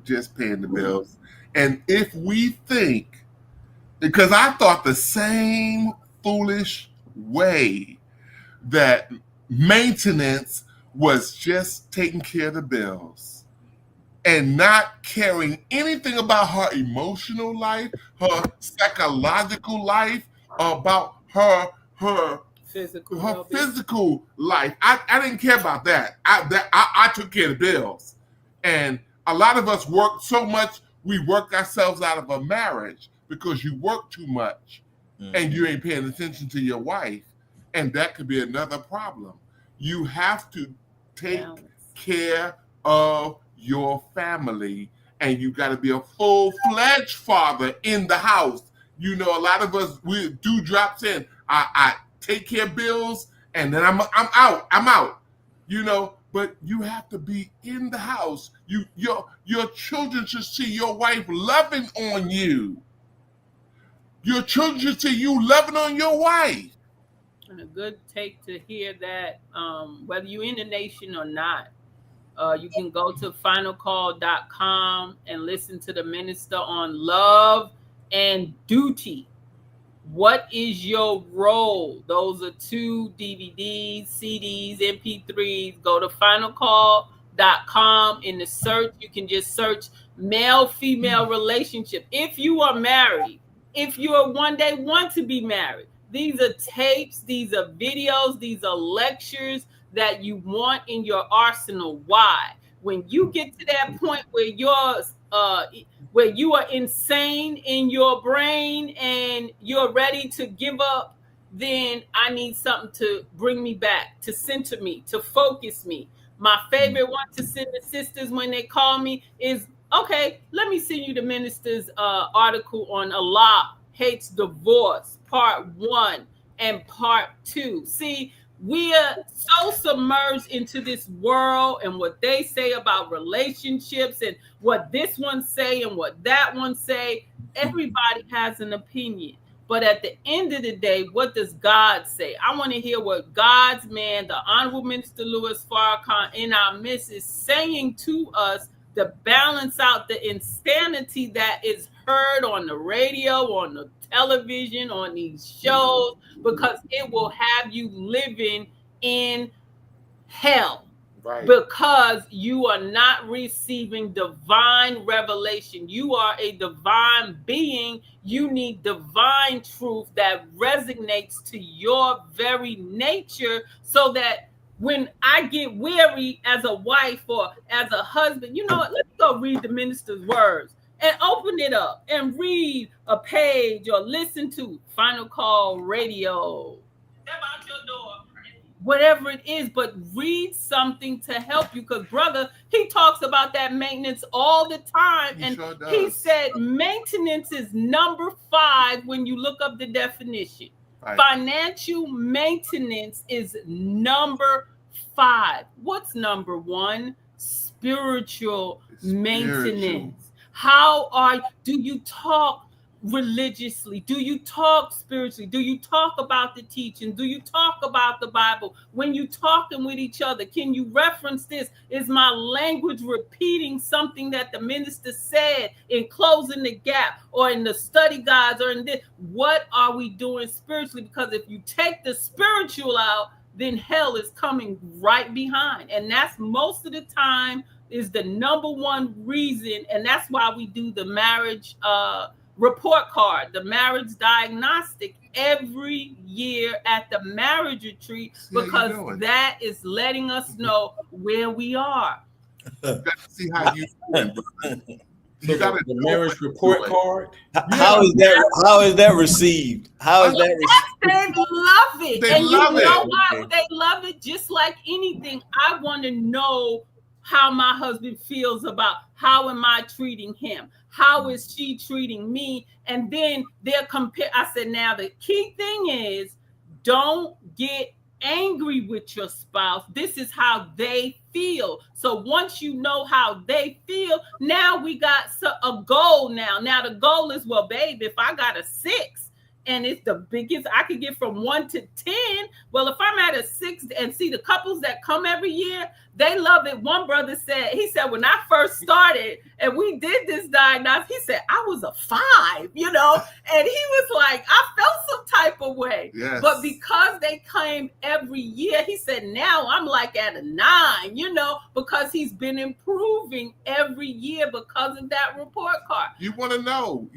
just paying the bills. And if we think, because I thought the same foolish way that maintenance was just taking care of the bills and not caring anything about her emotional life, her psychological life, about her physical life. I didn't care about that. I took care of the bills. And a lot of us work so much, we work ourselves out of a marriage because you work too much and you ain't paying attention to your wife. And that could be another problem. You have to take care of your family, and you got to be a full-fledged father in the house. A lot of us, we do drops in. I take care of bills, and then I'm out. But you have to be in the house. Your children should see your wife loving on you. Your children should see you loving on your wife. and a good take to hear that. Whether you're in the nation or not, you can go to finalcall.com and listen to the minister on love and duty. What is your role? Those are 2 DVDs, CDs, MP3s. Go to finalcall.com. In the search, you can just search male-female relationship. If you are married, if you are one day want to be married, these are tapes, these are videos, these are lectures that you want in your arsenal. Why? When you get to that point where you are insane in your brain and you're ready to give up, then I need something to bring me back, to center me, to focus me. My favorite one to send the sisters when they call me is, okay, let me send you the minister's article on Allah Hates Divorce, part 1 and part 2. See, we are so submerged into this world and what they say about relationships and what this one say and what that one say. Everybody has an opinion. But at the end of the day, what does God say? I want to hear what God's man, the Honorable Minister Louis Farrakhan in our midst, is saying to us to balance out the insanity that is heard on the radio, on the television, on these shows, because it will have you living in hell. Right. Because you are not receiving divine revelation. You are a divine being. You need divine truth that resonates to your very nature, so that when I get weary as a wife or as a husband, you know what? Let's go read the minister's words and open it up and read a page or listen to Final Call Radio. Step out your door. Whatever it is, but read something to help you. Because brother, he talks about that maintenance all the time. And sure does. He said maintenance is number 5 when you look up the definition. Right. Financial maintenance is number 5. What's number 1? Spiritual maintenance. How do you talk religiously? Do you talk spiritually? Do you talk about the teaching? Do you talk about the Bible? When you talking with each other, can you reference this? Is my language repeating something that the minister said in Closing the Gap or in the study guides or in this? What are we doing spiritually? Because if you take the spiritual out, then hell is coming right behind. And that's most of the time is the number 1 reason. And that's why we do the marriage report card, the marriage diagnostic every year at the marriage retreat, because that is letting us know where we are. You got to see how you doing. You got the marriage report card. How is that received? How is that received? They love it. They and love you know it. why they love it? Just like anything, I want to know how my husband feels about how am I treating him? How is she treating me? And then they'll compare. I said, now the key thing is don't get angry with your spouse. This is how they feel. So once you know how they feel, now we got a goal now. Now the goal is, well, babe, if I got a 6 and it's the biggest I could get from 1 to 10, well, if I'm at a 6 and see the couples that come every year, they love it. One brother said, he said, when I first started and we did this diagnosis, he said, I was a 5, you know, and he was like, I felt some type of way. Yes. But because they came every year, he said, now I'm like at a 9, you know, because he's been improving every year because of that report card. You want to know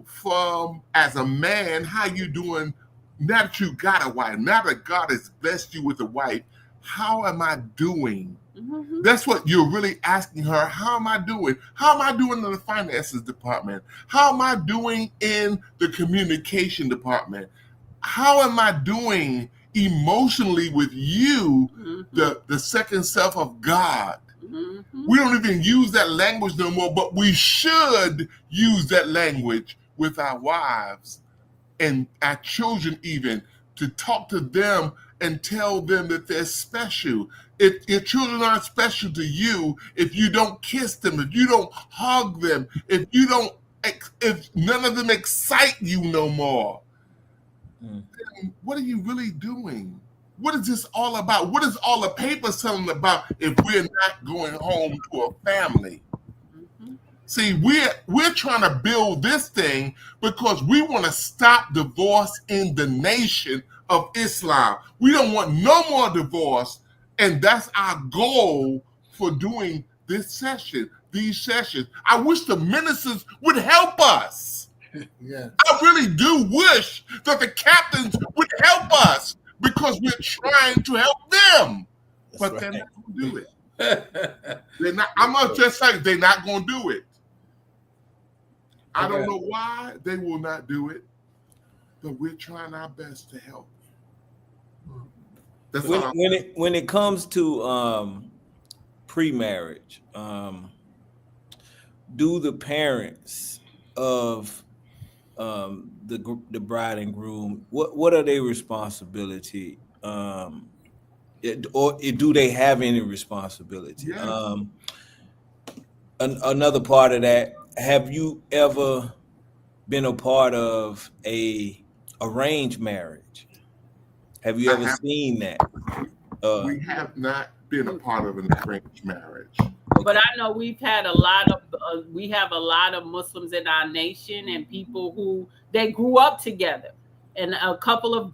from, as a man, how you doing now that you got a wife, now that God has blessed you with a wife. How am I doing? Mm-hmm. That's what you're really asking her. How am I doing? How am I doing in the finances department? How am I doing in the communication department? How am I doing emotionally with you, the second self of God? Mm-hmm. We don't even use that language no more, but we should use that language with our wives and our children, even to talk to them and tell them that they're special. If your children aren't special to you, if you don't kiss them, if you don't hug them, if none of them excite you no more, then what are you really doing? What is this all about? What is all the papers telling about if we're not going home to a family? See, we're trying to build this thing because we want to stop divorce in the nation of Islam. We don't want no more divorce, and that's our goal for doing this session, these sessions. I wish the ministers would help us. Yeah. I really do wish that the captains would help us because we're trying to help them, but they're not going to do it. They're not. I'm not just saying they're not going to do it. I don't know why they will not do it, but we're trying our best to help. That's When it comes to pre-marriage, do the parents of the bride and groom, what are their responsibility? Or do they have any responsibility? Yes. Another part of that, have you ever been a part of a arranged marriage? Have you ever seen that? We have not been a part of an arranged marriage. But I know we have a lot of Muslims in our nation and people who they grew up together, and a couple of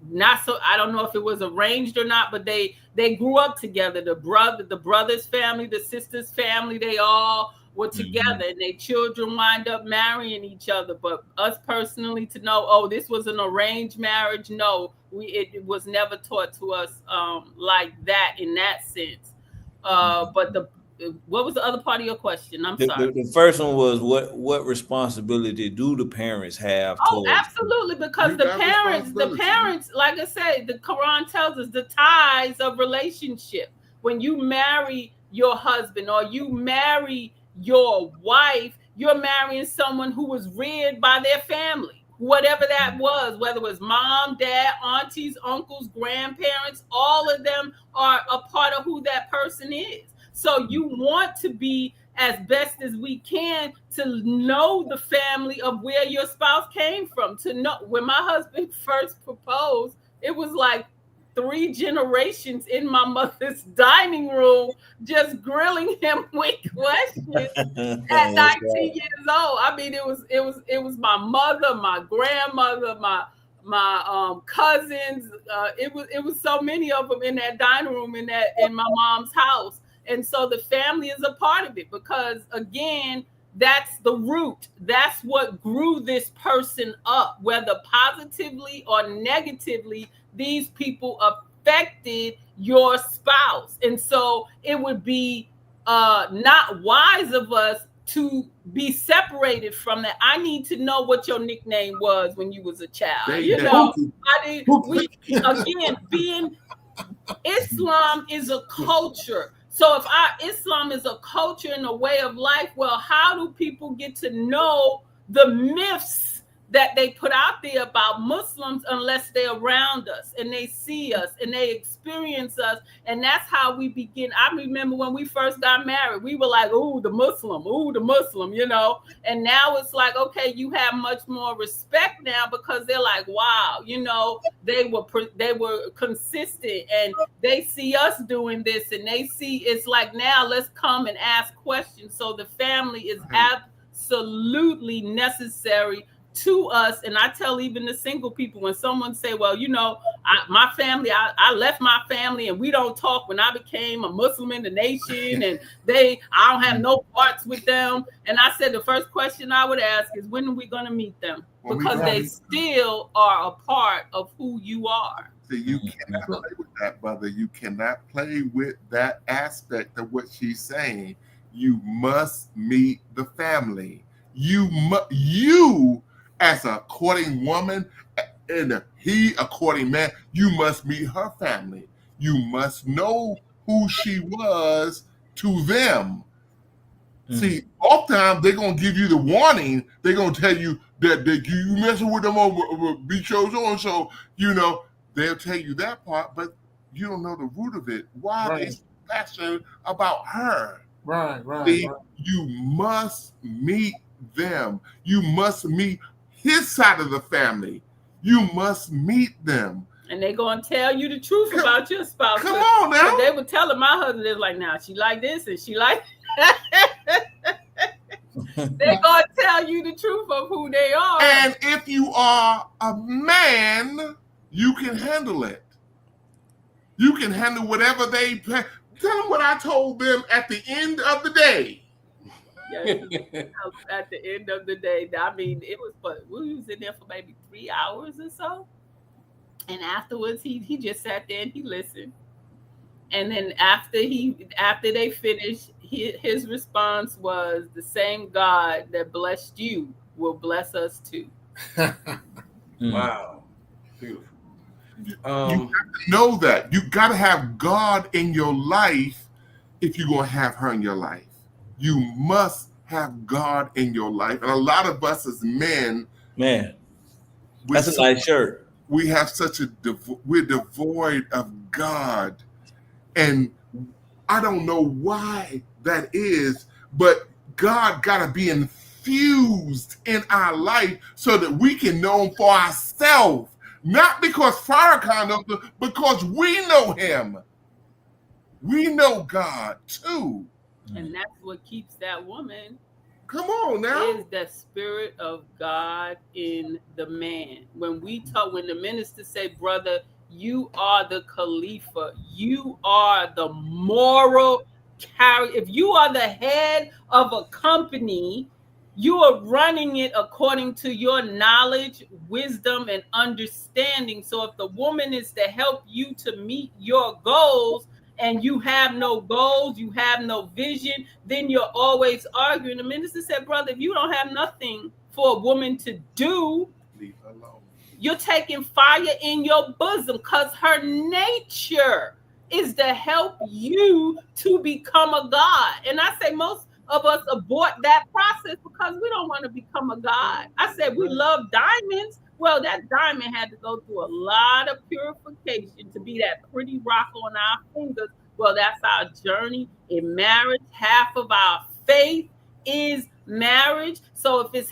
not so, I don't know if it was arranged or not, but they grew up together. The brother's family, the sister's family, they all were together, and their children wind up marrying each other. But us personally to know, oh, this was an arranged marriage, no, it was never taught to us like that in that sense. But what was the other part of your question? I'm sorry. The first one was what responsibility do the parents have? Oh, absolutely, because the parents, like I said, the Quran tells us the ties of relationship. When you marry your husband or you marry your wife, you're marrying someone who was reared by their family, whatever that was, whether it was mom, dad, aunties, uncles, grandparents, all of them are a part of who that person is. So you want to be as best as we can to know the family of where your spouse came from. To know, when my husband first proposed, it was like 3 generations in my mother's dining room, just grilling him with questions at 19 years old. I mean, it was my mother, my grandmother, my cousins. It was so many of them in that dining room in my mom's house. And so the family is a part of it because, again, that's the root. That's what grew this person up, whether positively or negatively, these people affected your spouse. And so it would be not wise of us to be separated from that. I need to know what your nickname was when you was a child. Islam is a culture. So if Islam is a culture and a way of life, well, how do people get to know the myths that they put out there about Muslims unless they're around us and they see us and they experience us? And that's how we begin. I remember when we first got married, we were like, ooh, the Muslim, you know. And now it's like, okay, you have much more respect now because they're like, wow, you know, they were consistent and they see us doing this and they see it's like, now let's come and ask questions. So the family is absolutely necessary to us. And I tell even the single people, when someone say, well, you know, my family, I left my family and we don't talk when I became a Muslim in the nation and I don't have no parts with them. And I said, the first question I would ask is, when are we going to meet them? Because they still are a part of who you are. So you cannot play with that, brother. You cannot play with that aspect of what she's saying. You must meet the family. You as a courting woman and he a courting man, you must meet her family. You must know who she was to them. See, oftentimes they're going to give you the warning. They're going to tell you that you messing with them over be so-and-so, so, you know, they'll tell you that part, but you don't know the root of it. Why are they so passionate about her? Right. See, you must meet them. You must meet his side of the family. You must meet them. And they gonna tell you the truth about your spouse. Come on now. They were telling my husband, they're like, now she like this and she like they gonna tell you the truth of who they are. And if you are a man, you can handle it. You can handle whatever they tell them what I told them at the end of the day. Yes, at the end of the day, I mean, it was fun. We was in there for maybe 3 hours or so. And afterwards, he just sat there and he listened. And then after they finished, his response was, the same God that blessed you will bless us too. Wow. Beautiful. You got to know that. You got to have God in your life if you're going to have her in your life. You must have God in your life. And a lot of us as men, Man, that's a nice shirt. We have we're devoid of God. And I don't know why that is, but God got to be infused in our life so that we can know him for ourselves. Not because Farrakhan knows him, because we know him. We know God too. And that's what keeps that woman. Come on now. Is the spirit of God in the man. When the minister say, brother, you are the Khalifa, you are the moral carrier. If you are the head of a company, you are running it according to your knowledge, wisdom, and understanding. So if the woman is to help you to meet your goals, and you have no goals, you have no vision, then you're always arguing. The minister said, brother, if you don't have nothing for a woman to do, leave her alone. You're taking fire in your bosom, because her nature is to help you to become a God. And I say most of us abort that process because we don't want to become a God. I said we love diamonds. Well, that diamond had to go through a lot of purification to be that pretty rock on our fingers. Well, that's our journey in marriage. Half of our faith is marriage. So if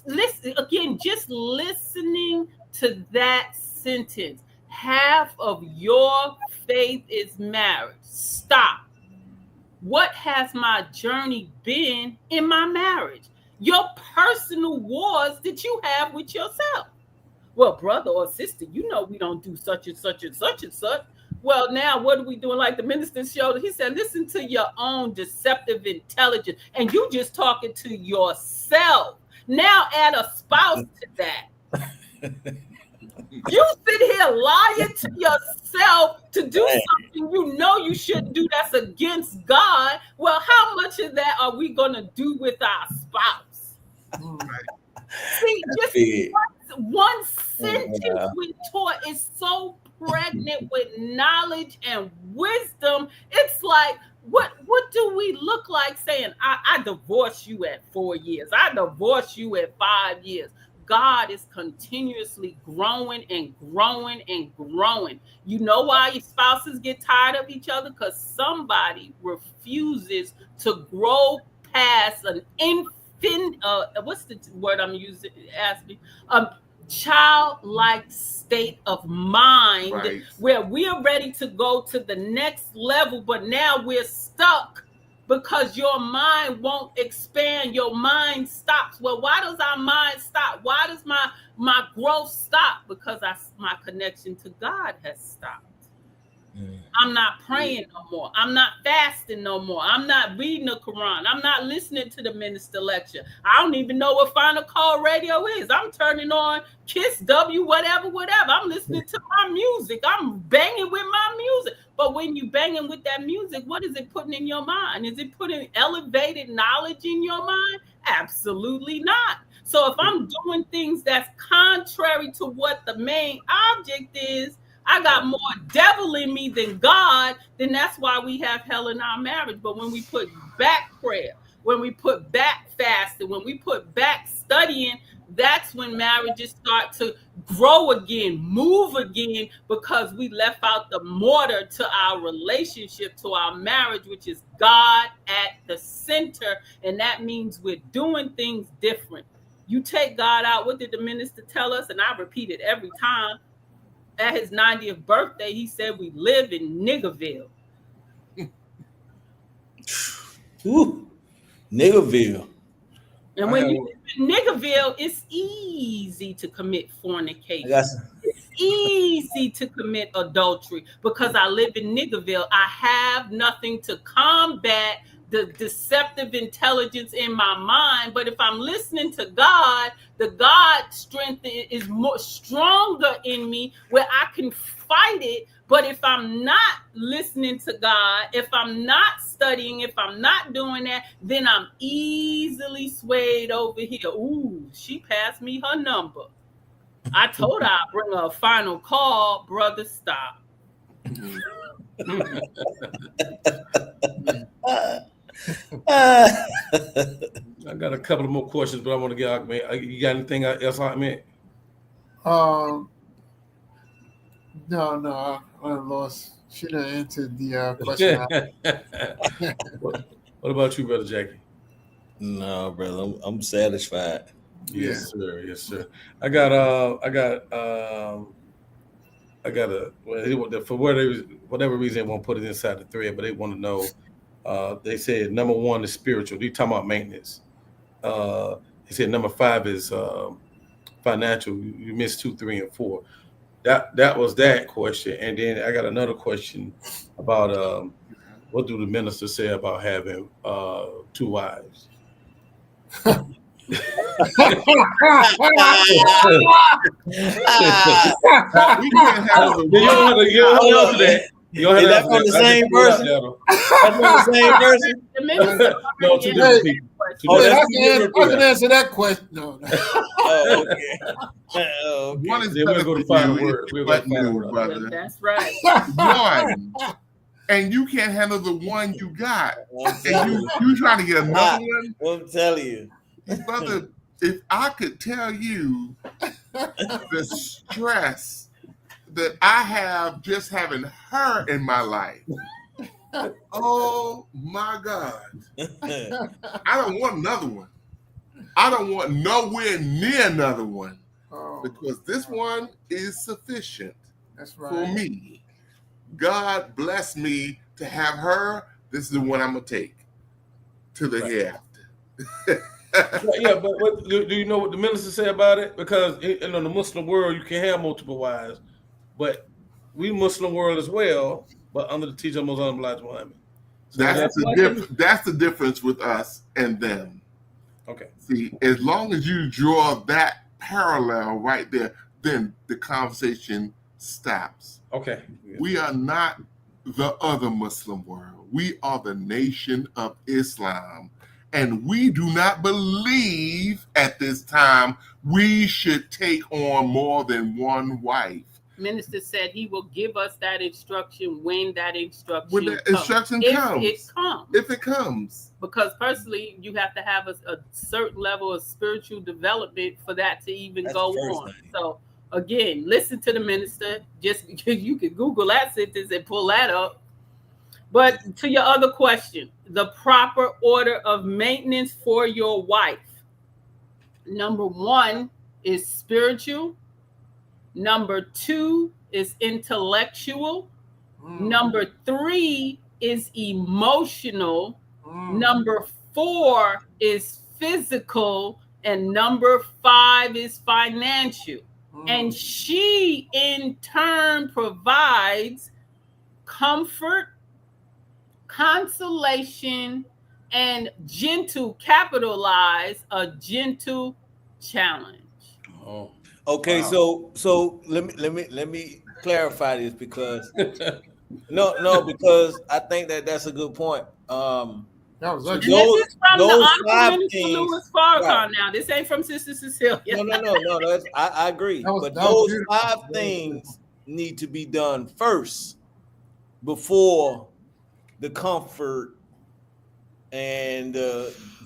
listen again, just listening to that sentence, half of your faith is marriage. Stop. What has my journey been in my marriage? Your personal wars that you have with yourself. Well, brother or sister, you know we don't do such and such and such and such. Well, now what are we doing? Like the minister showed, he said, listen to your own deceptive intelligence. And you just talking to yourself. Now add a spouse to that. You sit here lying to yourself to do something you know you shouldn't do that's against God. Well, how much of that are we going to do with our spouse? See, just one sentence we taught is so pregnant with knowledge and wisdom. It's like, what do we look like saying, I divorced you at 4 years. I divorced you at 5 years. God is continuously growing and growing and growing. You know why your spouses get tired of each other? Because somebody refuses to grow past an what's the word I'm using? Ask me. Childlike state of mind, right, where we are ready to go to the next level, but now we're stuck because your mind won't expand. Your mind stops. Well, why does our mind stop? Why does my growth stop? Because my connection to God has stopped. I'm not praying no more. I'm not fasting no more. I'm not reading the Quran. I'm not listening to the minister lecture. I don't even know what Final Call Radio is. I'm turning on Kiss W, whatever. I'm listening to my music. I'm banging with my music. But when you banging with that music, what is it putting in your mind? Is it putting elevated knowledge in your mind? Absolutely not. So if I'm doing things that's contrary to what the main object is, I got more devil in me than God, then that's why we have hell in our marriage. But when we put back prayer, when we put back fasting, when we put back studying, that's when marriages start to grow again, move again, because we left out the mortar to our relationship, to our marriage, which is God at the center. And that means we're doing things different. You take God out. What did the minister tell us? And I repeat it every time. At his 90th birthday, he said we live in Niggerville. Ooh, Niggerville. And when you live in Niggerville, it's easy to commit fornication. It's easy to commit adultery because I live in Niggerville. I have nothing to combat the deceptive intelligence in my mind. But if I'm listening to God, the God strength is more stronger in me where I can fight it. But if I'm not listening to God, if I'm not studying, if I'm not doing that, then I'm easily swayed over here. Ooh, she passed me her number. I told her I'd bring her a final call. Brother, stop. I got a couple of more questions, but I want to get Ahmed. You got anything else, Ahmed? No, I lost. Should have answered the question. What about you, Brother Jackie? No, brother, I'm satisfied. Yes, sir. Yes, sir. I got for whatever reason they won't put it inside the thread, but they want to know. They said number 1 is spiritual. They talking about maintenance. They said number 5 is financial. You missed 2, 3, and 4. That was that question, and then I got another question about what do the ministers say about having 2 wives? You can't have the You don't have to answer that. You don't have Is to that answer from the that. I same just threw it out person? there, That's from the same person. The minister No, two different people. Oh, Yeah, that's I can answer that question. No. Oh, okay. Oh, okay. one is Yeah, we'll go to final word. We'll go to but final new, word. brother. That's right. One, and you can't handle the one you got, and you trying to get another one. I'm telling you. Brother, if I could tell you the stress that I have just having her in my life, oh my God. I don't want another one. I don't want nowhere near another one because this one is sufficient That's for right. me. God bless me to have her. This is the one I'm going to take to the hereafter. Yeah, but do you know what the minister say about it? Because in the Muslim world, you can have multiple wives, but we Muslim world as well, but under the teaching of Muslim Muhammad. So That's the difference with us and them. okay. See, as long as you draw that parallel right there, then the conversation stops. Okay. We are not the other Muslim world. We are the nation of Islam. And we do not believe at this time we should take on more than one wife. Minister said he will give us that instruction when that instruction When the instruction comes. If it comes. If it comes. Because personally, you have to have a certain level of spiritual development for that to even go on. Thing. So again, listen to the minister. Just because you can Google that sentence and pull that up. But to your other question, the proper order of maintenance for your wife. Number 1 is spiritual. Number 2 is intellectual. Number 3 is emotional. Number 4 is physical. And number 5 is financial. And she in turn provides comfort, consolation, and gentle, capitalize a gentle challenge. Oh. Okay, wow. so let me clarify this because because I think that's a good point. That was this is from the Honorable Minister Louis Farrakhan. Right. Now, this ain't from Sister Cecilia. No. I agree. But those 5 things need to be done first before the comfort and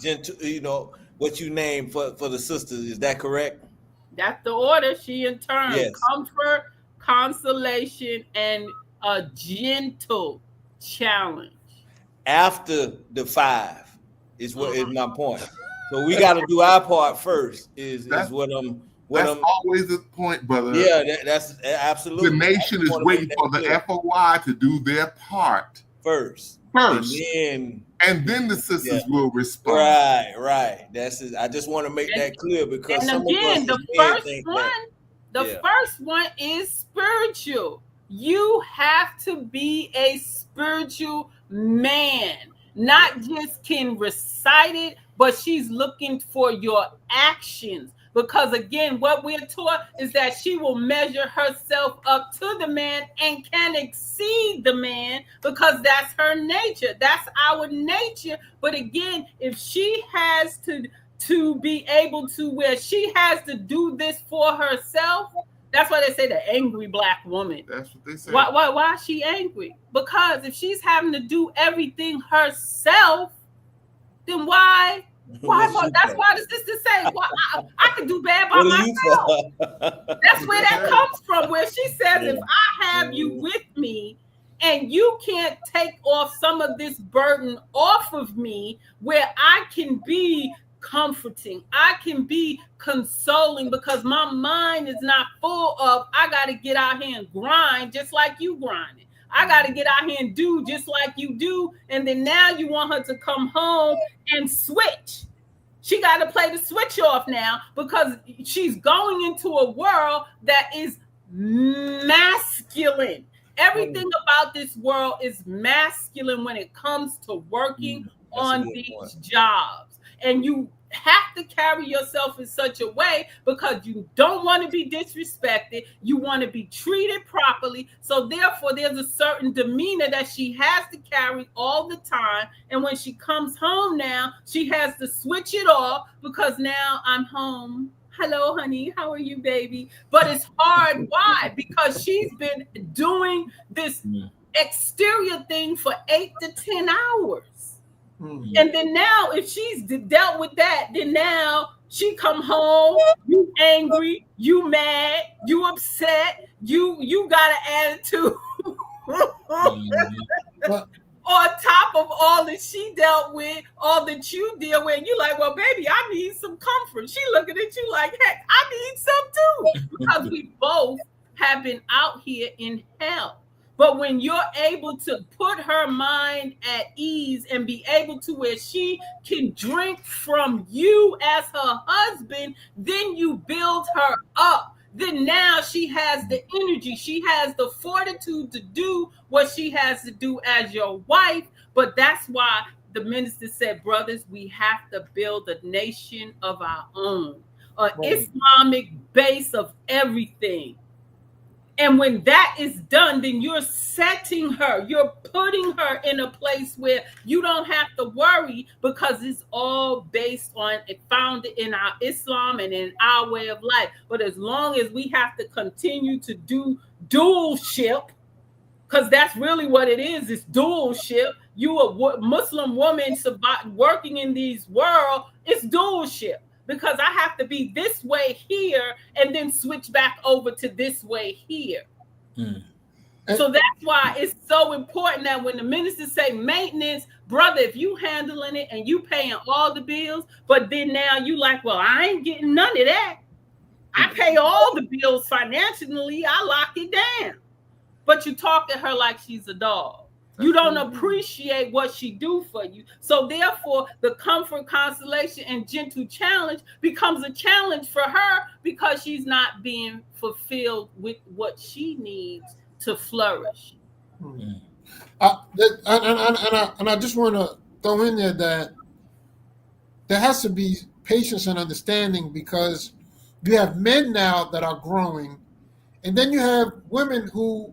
gentle, what you name for the sisters. Is that correct? That's the order. She in turn comfort, consolation, and a gentle challenge. After the 5 is what is my point. So we got to do our part first. Is what I'm. That's always the point, brother. Yeah, that's absolutely. The nation is waiting for the FOI to do their part first, and then the sisters will respond. Right. That's it. I just want to make that clear because and again, the first one is spiritual. You have to be a spiritual man, not just can recite it, but she's looking for your actions. Because again, what we're taught is that she will measure herself up to the man and can exceed the man because that's her nature. That's our nature. But again, if she has to be able to where she has to do this for herself, that's why they say the angry black woman. That's what they say. Why is she angry? Because if she's having to do everything herself, then why? That's why the sister say, well, I can do bad by myself. That's where that comes from, where she says, if I have you with me and you can't take off some of this burden off of me, where I can be comforting, I can be consoling, because my mind is not full of, I got to get out here and grind just like you grinding. I got to get out here and do just like you do. And then now you want her to come home and switch. She got to play the switch off now because she's going into a world that is masculine. Everything about this world is masculine when it comes to working on these jobs. And you have to carry yourself in such a way because you don't want to be disrespected. You want to be treated properly. So therefore, there's a certain demeanor that she has to carry all the time. And when she comes home now, she has to switch it off because now I'm home. Hello, honey. How are you, baby? But it's hard. Why? Because she's been doing this exterior thing for 8 to 10 hours. And then now, if she's dealt with that, then now she come home, you angry, you mad, you upset, you got an attitude. On top of all that she dealt with, all that you deal with, you like, well, baby, I need some comfort. She looking at you like, heck, I need some too, because we both have been out here in hell. But when you're able to put her mind at ease and be able to where she can drink from you as her husband, then you build her up. Then now she has the energy. She has the fortitude to do what she has to do as your wife. But that's why the minister said, brothers, we have to build a nation of our own, an Islamic base of everything. And when that is done, then you're setting her, you're putting her in a place where you don't have to worry because it's all based on, founded in our Islam and in our way of life. But as long as we have to continue to do dualship, because that's really what it is, it's dualship. You a Muslim woman working in these world, it's dualship. Because I have to be this way here and then switch back over to this way here. So that's why it's so important that when the ministers say maintenance, brother, if you handling it and you paying all the bills, but then now you like, well, I ain't getting none of that. I pay all the bills financially. I lock it down. But you talk to her like she's a dog. You don't appreciate what she do for you. So therefore, the comfort, consolation, and gentle challenge becomes a challenge for her because she's not being fulfilled with what she needs to flourish. And I just want to throw in there that there has to be patience and understanding because you have men now that are growing, and then you have women who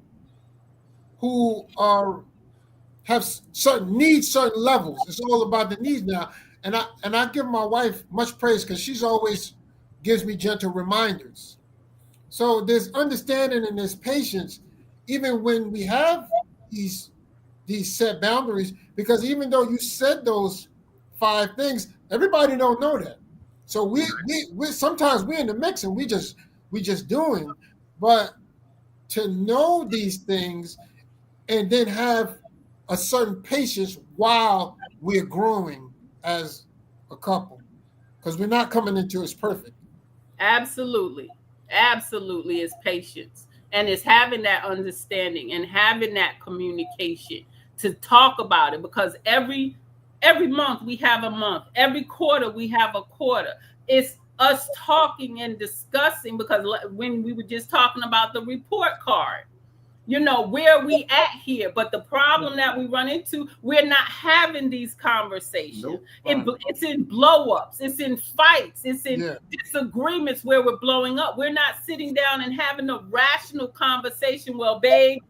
have certain needs, certain levels. It's all about the needs now. And I give my wife much praise because she's always gives me gentle reminders. So there's understanding and there's patience, even when we have these set boundaries, because even though you said those 5 things, everybody don't know that. So we sometimes we're in the mix and we just doing, but to know these things and then have a certain patience while we're growing as a couple. because we're not coming into it's perfect. Absolutely. Absolutely is patience. And it's having that understanding and having that communication to talk about it, because every month we have a month, every quarter we have a quarter. It's us talking and discussing, because when we were just talking about the report card, where we at here. But the problem that we run into, we're not having these conversations. Nope. It's in blow-ups, it's in fights, it's in disagreements where we're blowing up. We're not sitting down and having a rational conversation. Well, babe,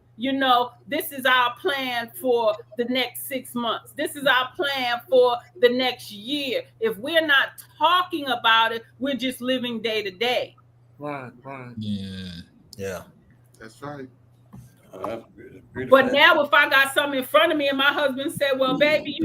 this is our plan for the next 6 months. This is our plan for the next year. If we're not talking about it, we're just living day to day. Right. Yeah. That's right. But now if I got something in front of me and my husband said, well, baby,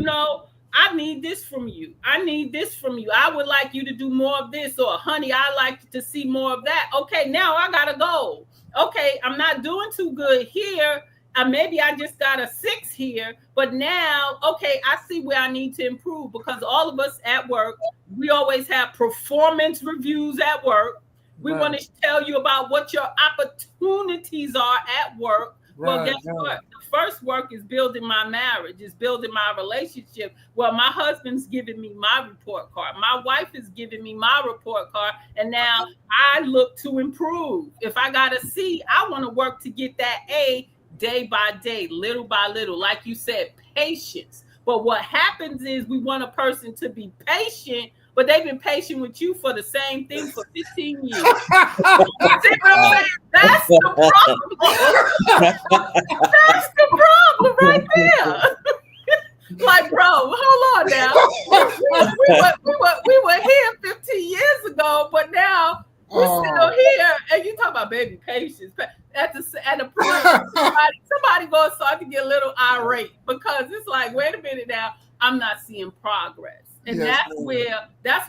I need this from you. I need this from you. I would like you to do more of this, or honey, I like to see more of that. Okay, now I got to go. Okay, I'm not doing too good here. Maybe I just got a 6 here, but now, okay, I see where I need to improve, because all of us at work, we always have performance reviews at work. We want to tell you about what your opportunities are at work. Well, guess what? The first work is building my marriage, is building my relationship. Well, my husband's giving me my report card. My wife is giving me my report card. And now I look to improve. If I got a C, I want to work to get that A day by day, little by little. Like you said, patience. But what happens is we want a person to be patient, but they've been patient with you for the same thing for 15 years. See what I'm saying? That's the problem. That's the problem right there. Like, bro, hold on now. We were here 15 years ago, but now we're still here. And you talk about baby patience. At the point, somebody going to start to get a little irate, because it's like, wait a minute now, I'm not seeing progress. And that's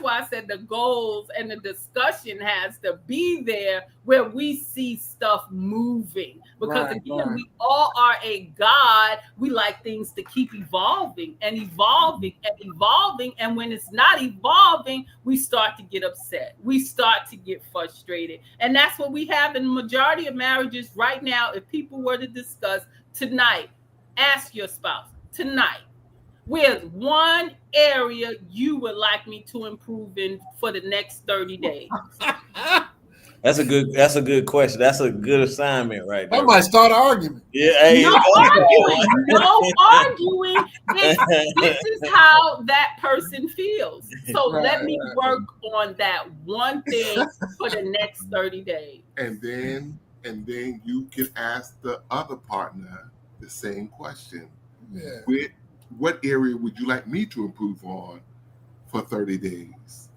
why I said the goals and the discussion has to be there, where we see stuff moving. Because we all are a God. We like things to keep evolving and evolving and evolving. And when it's not evolving, we start to get upset. We start to get frustrated. And that's what we have in the majority of marriages right now. If people were to discuss tonight, ask your spouse tonight, where's one area you would like me to improve in for the next 30 days? That's a good question. That's a good assignment right there. That might start an argument. Yeah, hey, no arguing. This is how that person feels. So let me work on that one thing for the next 30 days. And then you can ask the other partner the same question. Yeah. What area would you like me to improve on for 30 days?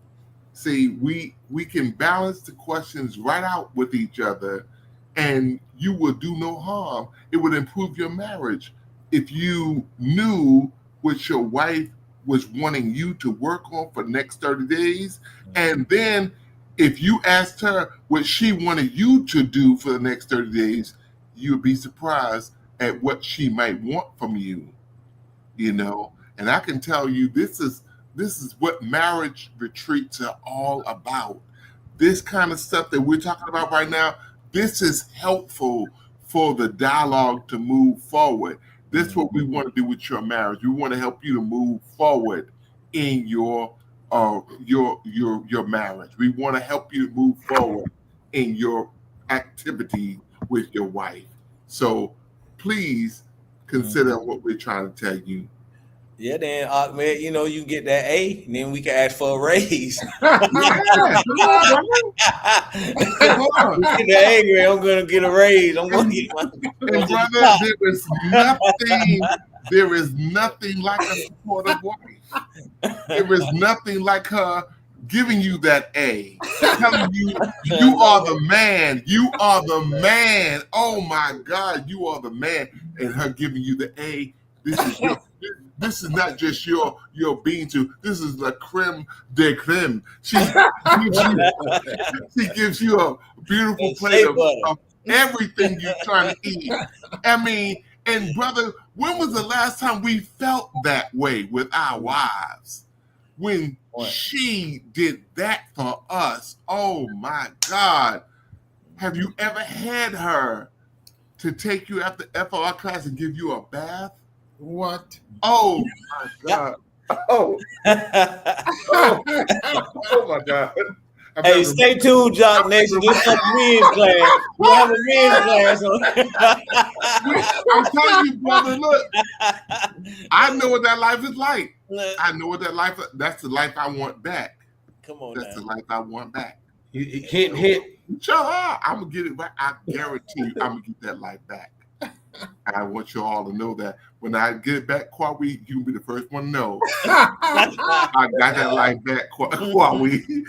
See, we can balance the questions right out with each other, and you will do no harm. It would improve your marriage if you knew what your wife was wanting you to work on for the next 30 days. And then if you asked her what she wanted you to do for the next 30 days, you would be surprised at what she might want from you. And I can tell you, this is what marriage retreats are all about. This kind of stuff that we're talking about right now, this is helpful for the dialogue to move forward. This is what we want to do with your marriage. We want to help you to move forward in your marriage. We want to help you to move forward in your activity with your wife. So please consider what we're trying to tell you. Yeah, then man, you get that A, and then we can ask for a raise. Come on. Get the A, man, I'm gonna get a raise. I'm gonna get my. And brother, there is nothing like a supportive wife. There is nothing like her giving you that A, telling you you are the man. You are the man. Oh my God, you are the man, and her giving you the A. This is not just your being to. This is the creme de creme. She gives you a beautiful plate of everything you're trying to eat. I mean, and brother, when was the last time we felt that way with our wives? when What? she did that for us. Oh my God. Have you ever had her to take you after FR class and give you a bath? What? Oh my God. Oh, oh my God. I'm Hey, having- stay tuned, Jock Nation. This is a men's class. We'll have a men's class on. I'm telling you, brother, look, I know what that life is like. I know what that life is. That's the life I want back. Come on That's the now. life I want back. Hint. Shut up. I'm gonna get it back. I guarantee you, I'm gonna get that life back. I want you all to know that when I get it back, Kwawe, you'll be the first one to know. I got that life back, Kwawe.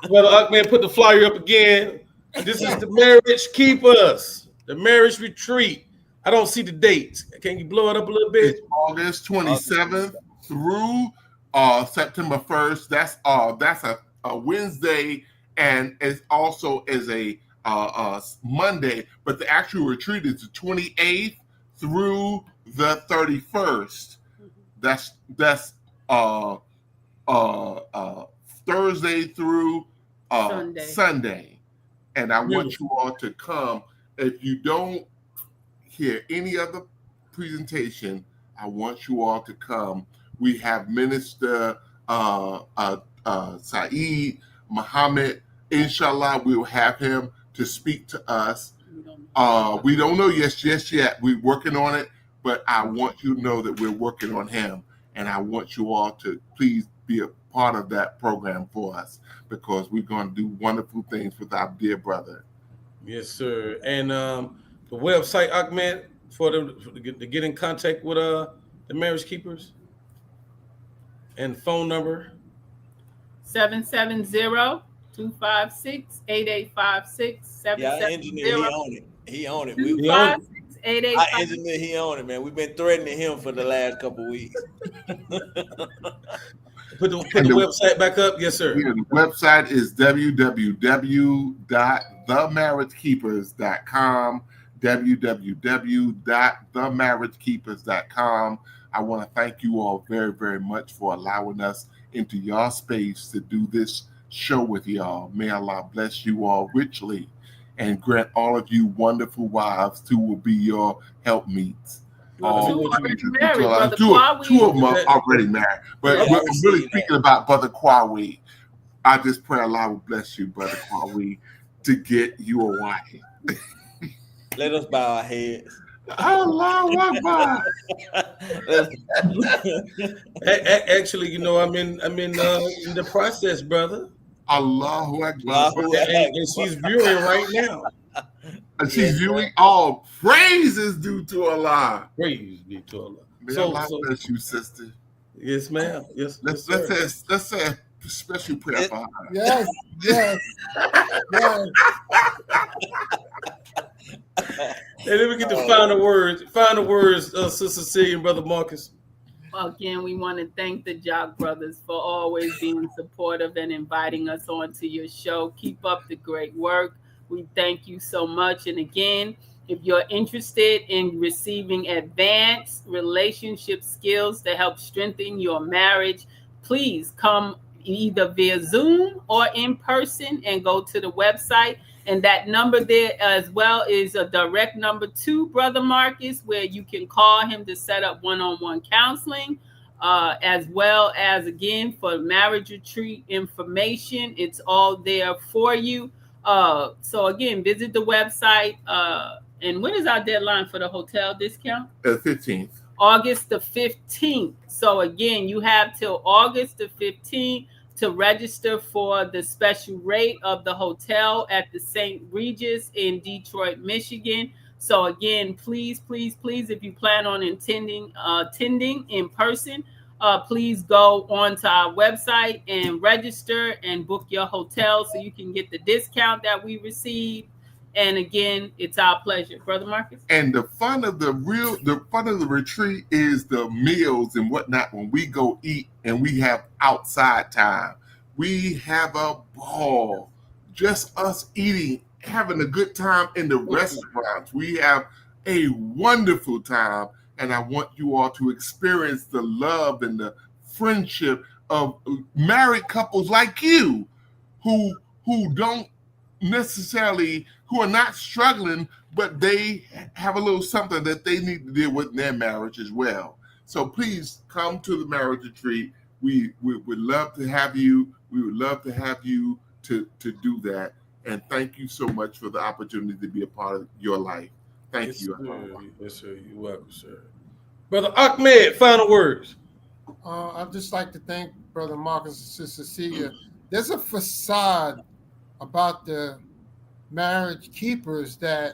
Brother Uckman, put the flyer up again. This is the Marriage Keepers, the marriage retreat. I don't see the dates. Can you blow it up a little bit? It's August 27th through September 1st. That's a Wednesday, and it also is a Monday. But the actual retreat is the 28th through the 31st. That's Thursday through Sunday. And I want you all to come. If you don't hear any other presentation, I want you all to come. We have Minister Saeed Muhammad. Inshallah, we will have him to speak to us. We don't know just yet. We're working on it, but I want you to know that we're working on him, and I want you all to please be a part of that program for us, because we're going to do wonderful things with our dear brother. Yes, sir. And the website, Ahmed, for them to get in contact with the Marriage Keepers, and phone number 770-256-8856. Yeah, our engineer, he on it. We, on it. 256-8856. our engineer, he on it, man. We've been threatening him for the last couple of weeks. Put the website back up. Yes, sir. Yeah, the website is www.themarriagekeepers.com. www.themarriagekeepers.com. I want to thank you all very, very much for allowing us into your space to do this show with y'all. May Allah bless you all richly and grant all of you wonderful wives who will be your helpmeets. Two already married, Brother Two Kwawe. of them are already married. But Yeah, I'm I really see that. speaking about Brother Kwawe. I just pray Allah will bless you, Brother Kwawe, to get you a wife. Let us bow our heads. Allahu Akbar. Actually, you know, I'm in the process, brother. Allahu Akbar. And she's viewing right now. And she's viewing all praises due to Allah. Praise be to Allah. May Allah bless you, sister. Yes, ma'am. Yes, Let's say a special prayer for her. Yes, yes, yes. Hey, let me get the final words. Final words, Sister Cecilia and Brother Marcus. Again, we want to thank the Jock Brothers for always being supportive and inviting us onto your show. Keep up the great work. We thank you so much. And again, if you're interested in receiving advanced relationship skills to help strengthen your marriage, please come either via Zoom or in person and go to the website. And that number there as well is a direct number to Brother Marcus, where you can call him to set up one-on-one counseling, as well as, again, for marriage retreat information. It's all there for you. So, again, visit the website. And when is our deadline for the hotel discount? 15th. August the 15th. So, again, you have till August the 15th to register for the special rate of the hotel at the St. Regis in Detroit, Michigan. So again, please, if you plan on attending in person, please go onto our website and register and book your hotel so you can get the discount that we receive. And again, it's our pleasure, Brother Marcus. And the fun of the retreat is the meals and whatnot. When we go eat and we have outside time, we have a ball. Just us eating, having a good time in the restaurants. We have a wonderful time, and I want you all to experience the love and the friendship of married couples like you who don't necessarily, who are not struggling, but they have a little something that they need to deal with in their marriage as well. So please come to the marriage retreat. We would love to have you. We would love to have you to do that. And thank you so much for the opportunity to be a part of your life. Thank Yes, you. sir. Yes, sir. You're welcome, sir. Brother Ahmed, final words. I'd just like to thank Brother Marcus and Sister Cecilia. There's a facade about the marriage keepers that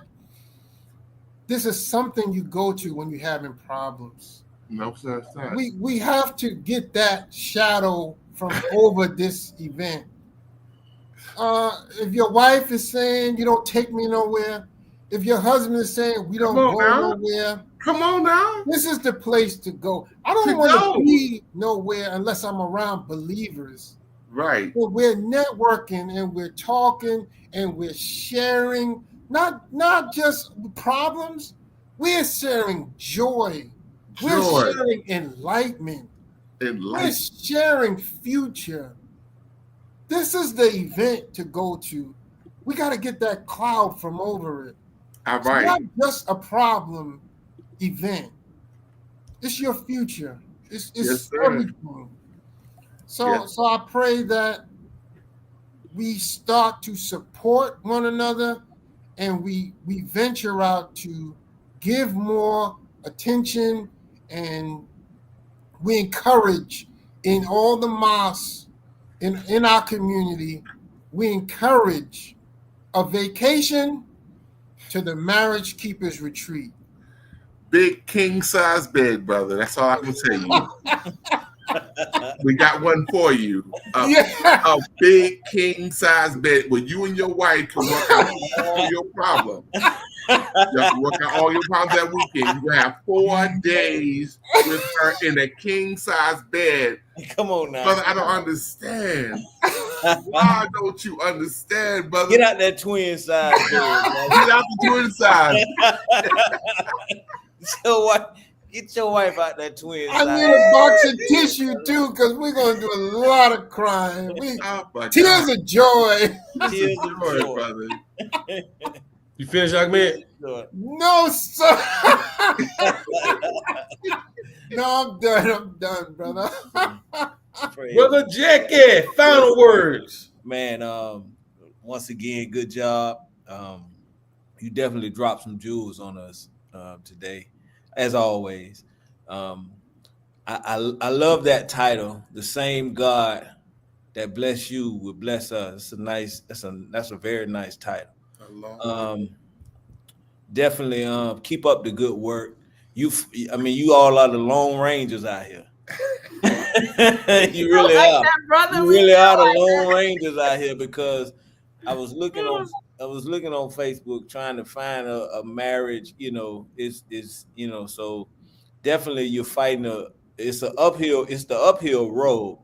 this is something you go to when you're having problems. No, sir, it's not. We have to get that shadow from over this event. If your wife is saying you don't take me nowhere, if your husband is saying we don't Come on go now. nowhere, Come on now. this is the place to go. I To don't want go. to be nowhere unless I'm around believers. Right. But we're networking and we're talking and we're sharing not just problems, we're sharing joy. We're Joy. sharing enlightenment. In We're life. sharing future. This is the event to go to. We got to get that cloud from over it. All It's not right. just a problem event. It's your future. It's Yes, sir. everything. So Yes. so I pray that we start to support one another and we venture out to give more attention, and we encourage in all the mosques in our community, we encourage a vacation to the Marriage Keepers Retreat. Big king size bed, brother. That's all I can tell you. We got one for you. Yeah. A big king size bed where you and your wife can work out all your problems. You have to work out all your problems that weekend. You have 4 days with her in a king size bed. Come on now. Brother, I don't understand. Why don't you understand, brother? Get out that twin size. Get out the twin size. Get your wife out that twin I size. need a box of tissue too, because we're gonna do a lot of crying. Oh my Tears God. of joy. Tears of Joy, joy. brother. You finished, Ahmed? No, sir. No, I'm done, brother. Praise Brother Jackie, final words. man, once again, good job. You definitely dropped some jewels on us today, as always. I love that title. The same God that bless you will bless us. That's a very nice title. Definitely keep up the good work. You all are the Lone Rangers out here. You really like are. that, brother. You We really feel are the like Lone that. Rangers out here, because I was looking on Facebook trying to find a marriage, so definitely you're fighting it's the uphill road,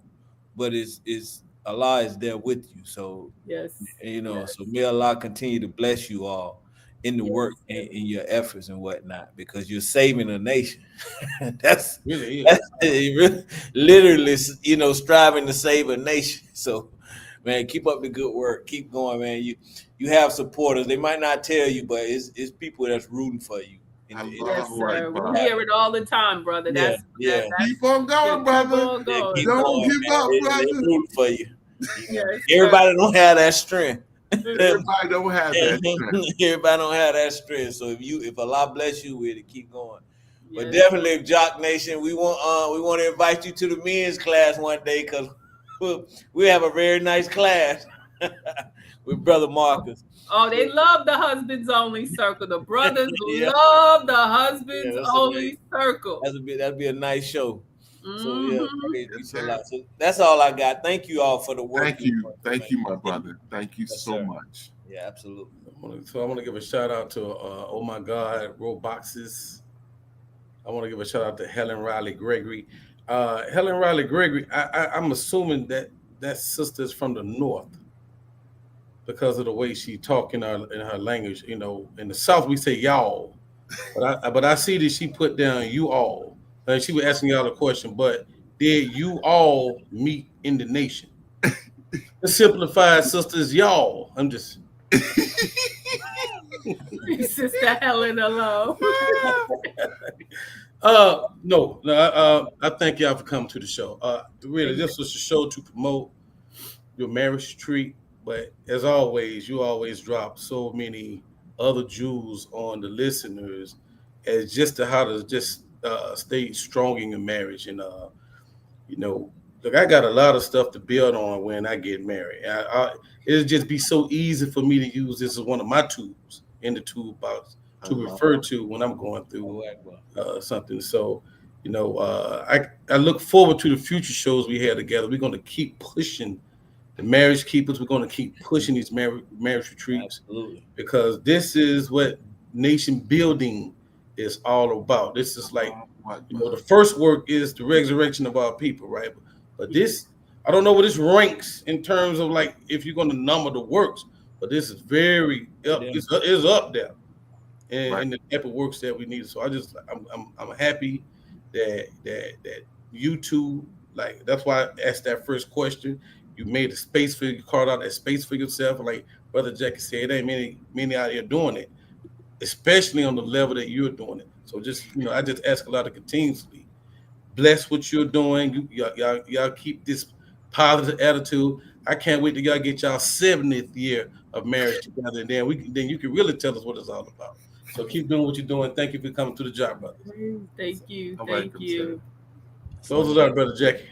but it's Allah is there with you. So Yes. so may Allah continue to bless you all in the Yes. work and in your efforts and whatnot, because you're saving a nation. That's Really is. literally, striving to save a nation. So, man, keep up the good work. Keep going, man. You have supporters. They might not tell you, but it's people that's rooting for you. Yes, All right, sir. brother. We hear it all the time, brother. Yeah, That's Keep on going, brother. Keep on going. keep Don't going, give man. up, They brother. rooting for you. Yes, Everybody don't have that strength. Everybody don't have that strength. Everybody don't have that strength. So if Allah bless you with it, keep going. But Yes. definitely, Jock Nation, we want to invite you to the men's class one day, because we have a very nice class with Brother Marcus. Oh, they love the husbands only circle. The brothers Yeah. love the husbands that's only circle. That'd be a nice show. So yeah, Mhm. praise be Yes, to sir. Allah. So that's all I got. Thank you all for the work. Thank you, my brother. Thank you Yes, so sir. much. Yeah, absolutely. So I want to give a shout out to Oh My God, Roboxes. I want to give a shout out to Helen Riley Gregory. Helen Riley Gregory, I'm assuming that sister is from the north because of the way she talk in her language. In the South we say y'all, But I see that she put down you all, and she was asking y'all a question. But did you all meet in the nation? The simplified sisters, y'all. I'm just. Sister Helen alone. No, I thank y'all for coming to the show. Really, this was a show to promote your marriage retreat, but as always, you always drop so many other jewels on the listeners as just to how to just stay strong in your marriage. And you know, look, I got a lot of stuff to build on when I get married. It'll just be so easy for me to use this as one of my tools in the toolbox to refer to when I'm going through something. So, you know, I look forward to the future shows we have together. We're going to keep pushing the marriage keepers. We're going to keep pushing these marriage retreats. Absolutely. Because this is what nation building is all about. This is like, you know, the first work is the resurrection of our people, right? But this, I don't know what this ranks in terms of like if you're going to number the works, but this is very up. It's up there, in the type of works that we need. So I'm happy that you two, like, that's why I asked that first question. You made a space for you, carved out that space for yourself. Like Brother Jackie said, there ain't many out here doing it, especially on the level that you're doing it. So just, you know, I just ask a lot of continuously bless what you're doing. Y'all keep this positive attitude. I can't wait till y'all get y'all 70th year of marriage together, and then you can really tell us what it's all about. So keep doing what you're doing. Thank you for coming to the job, brother. Thank you. All Thank right, you. Those are our Brother Jackie.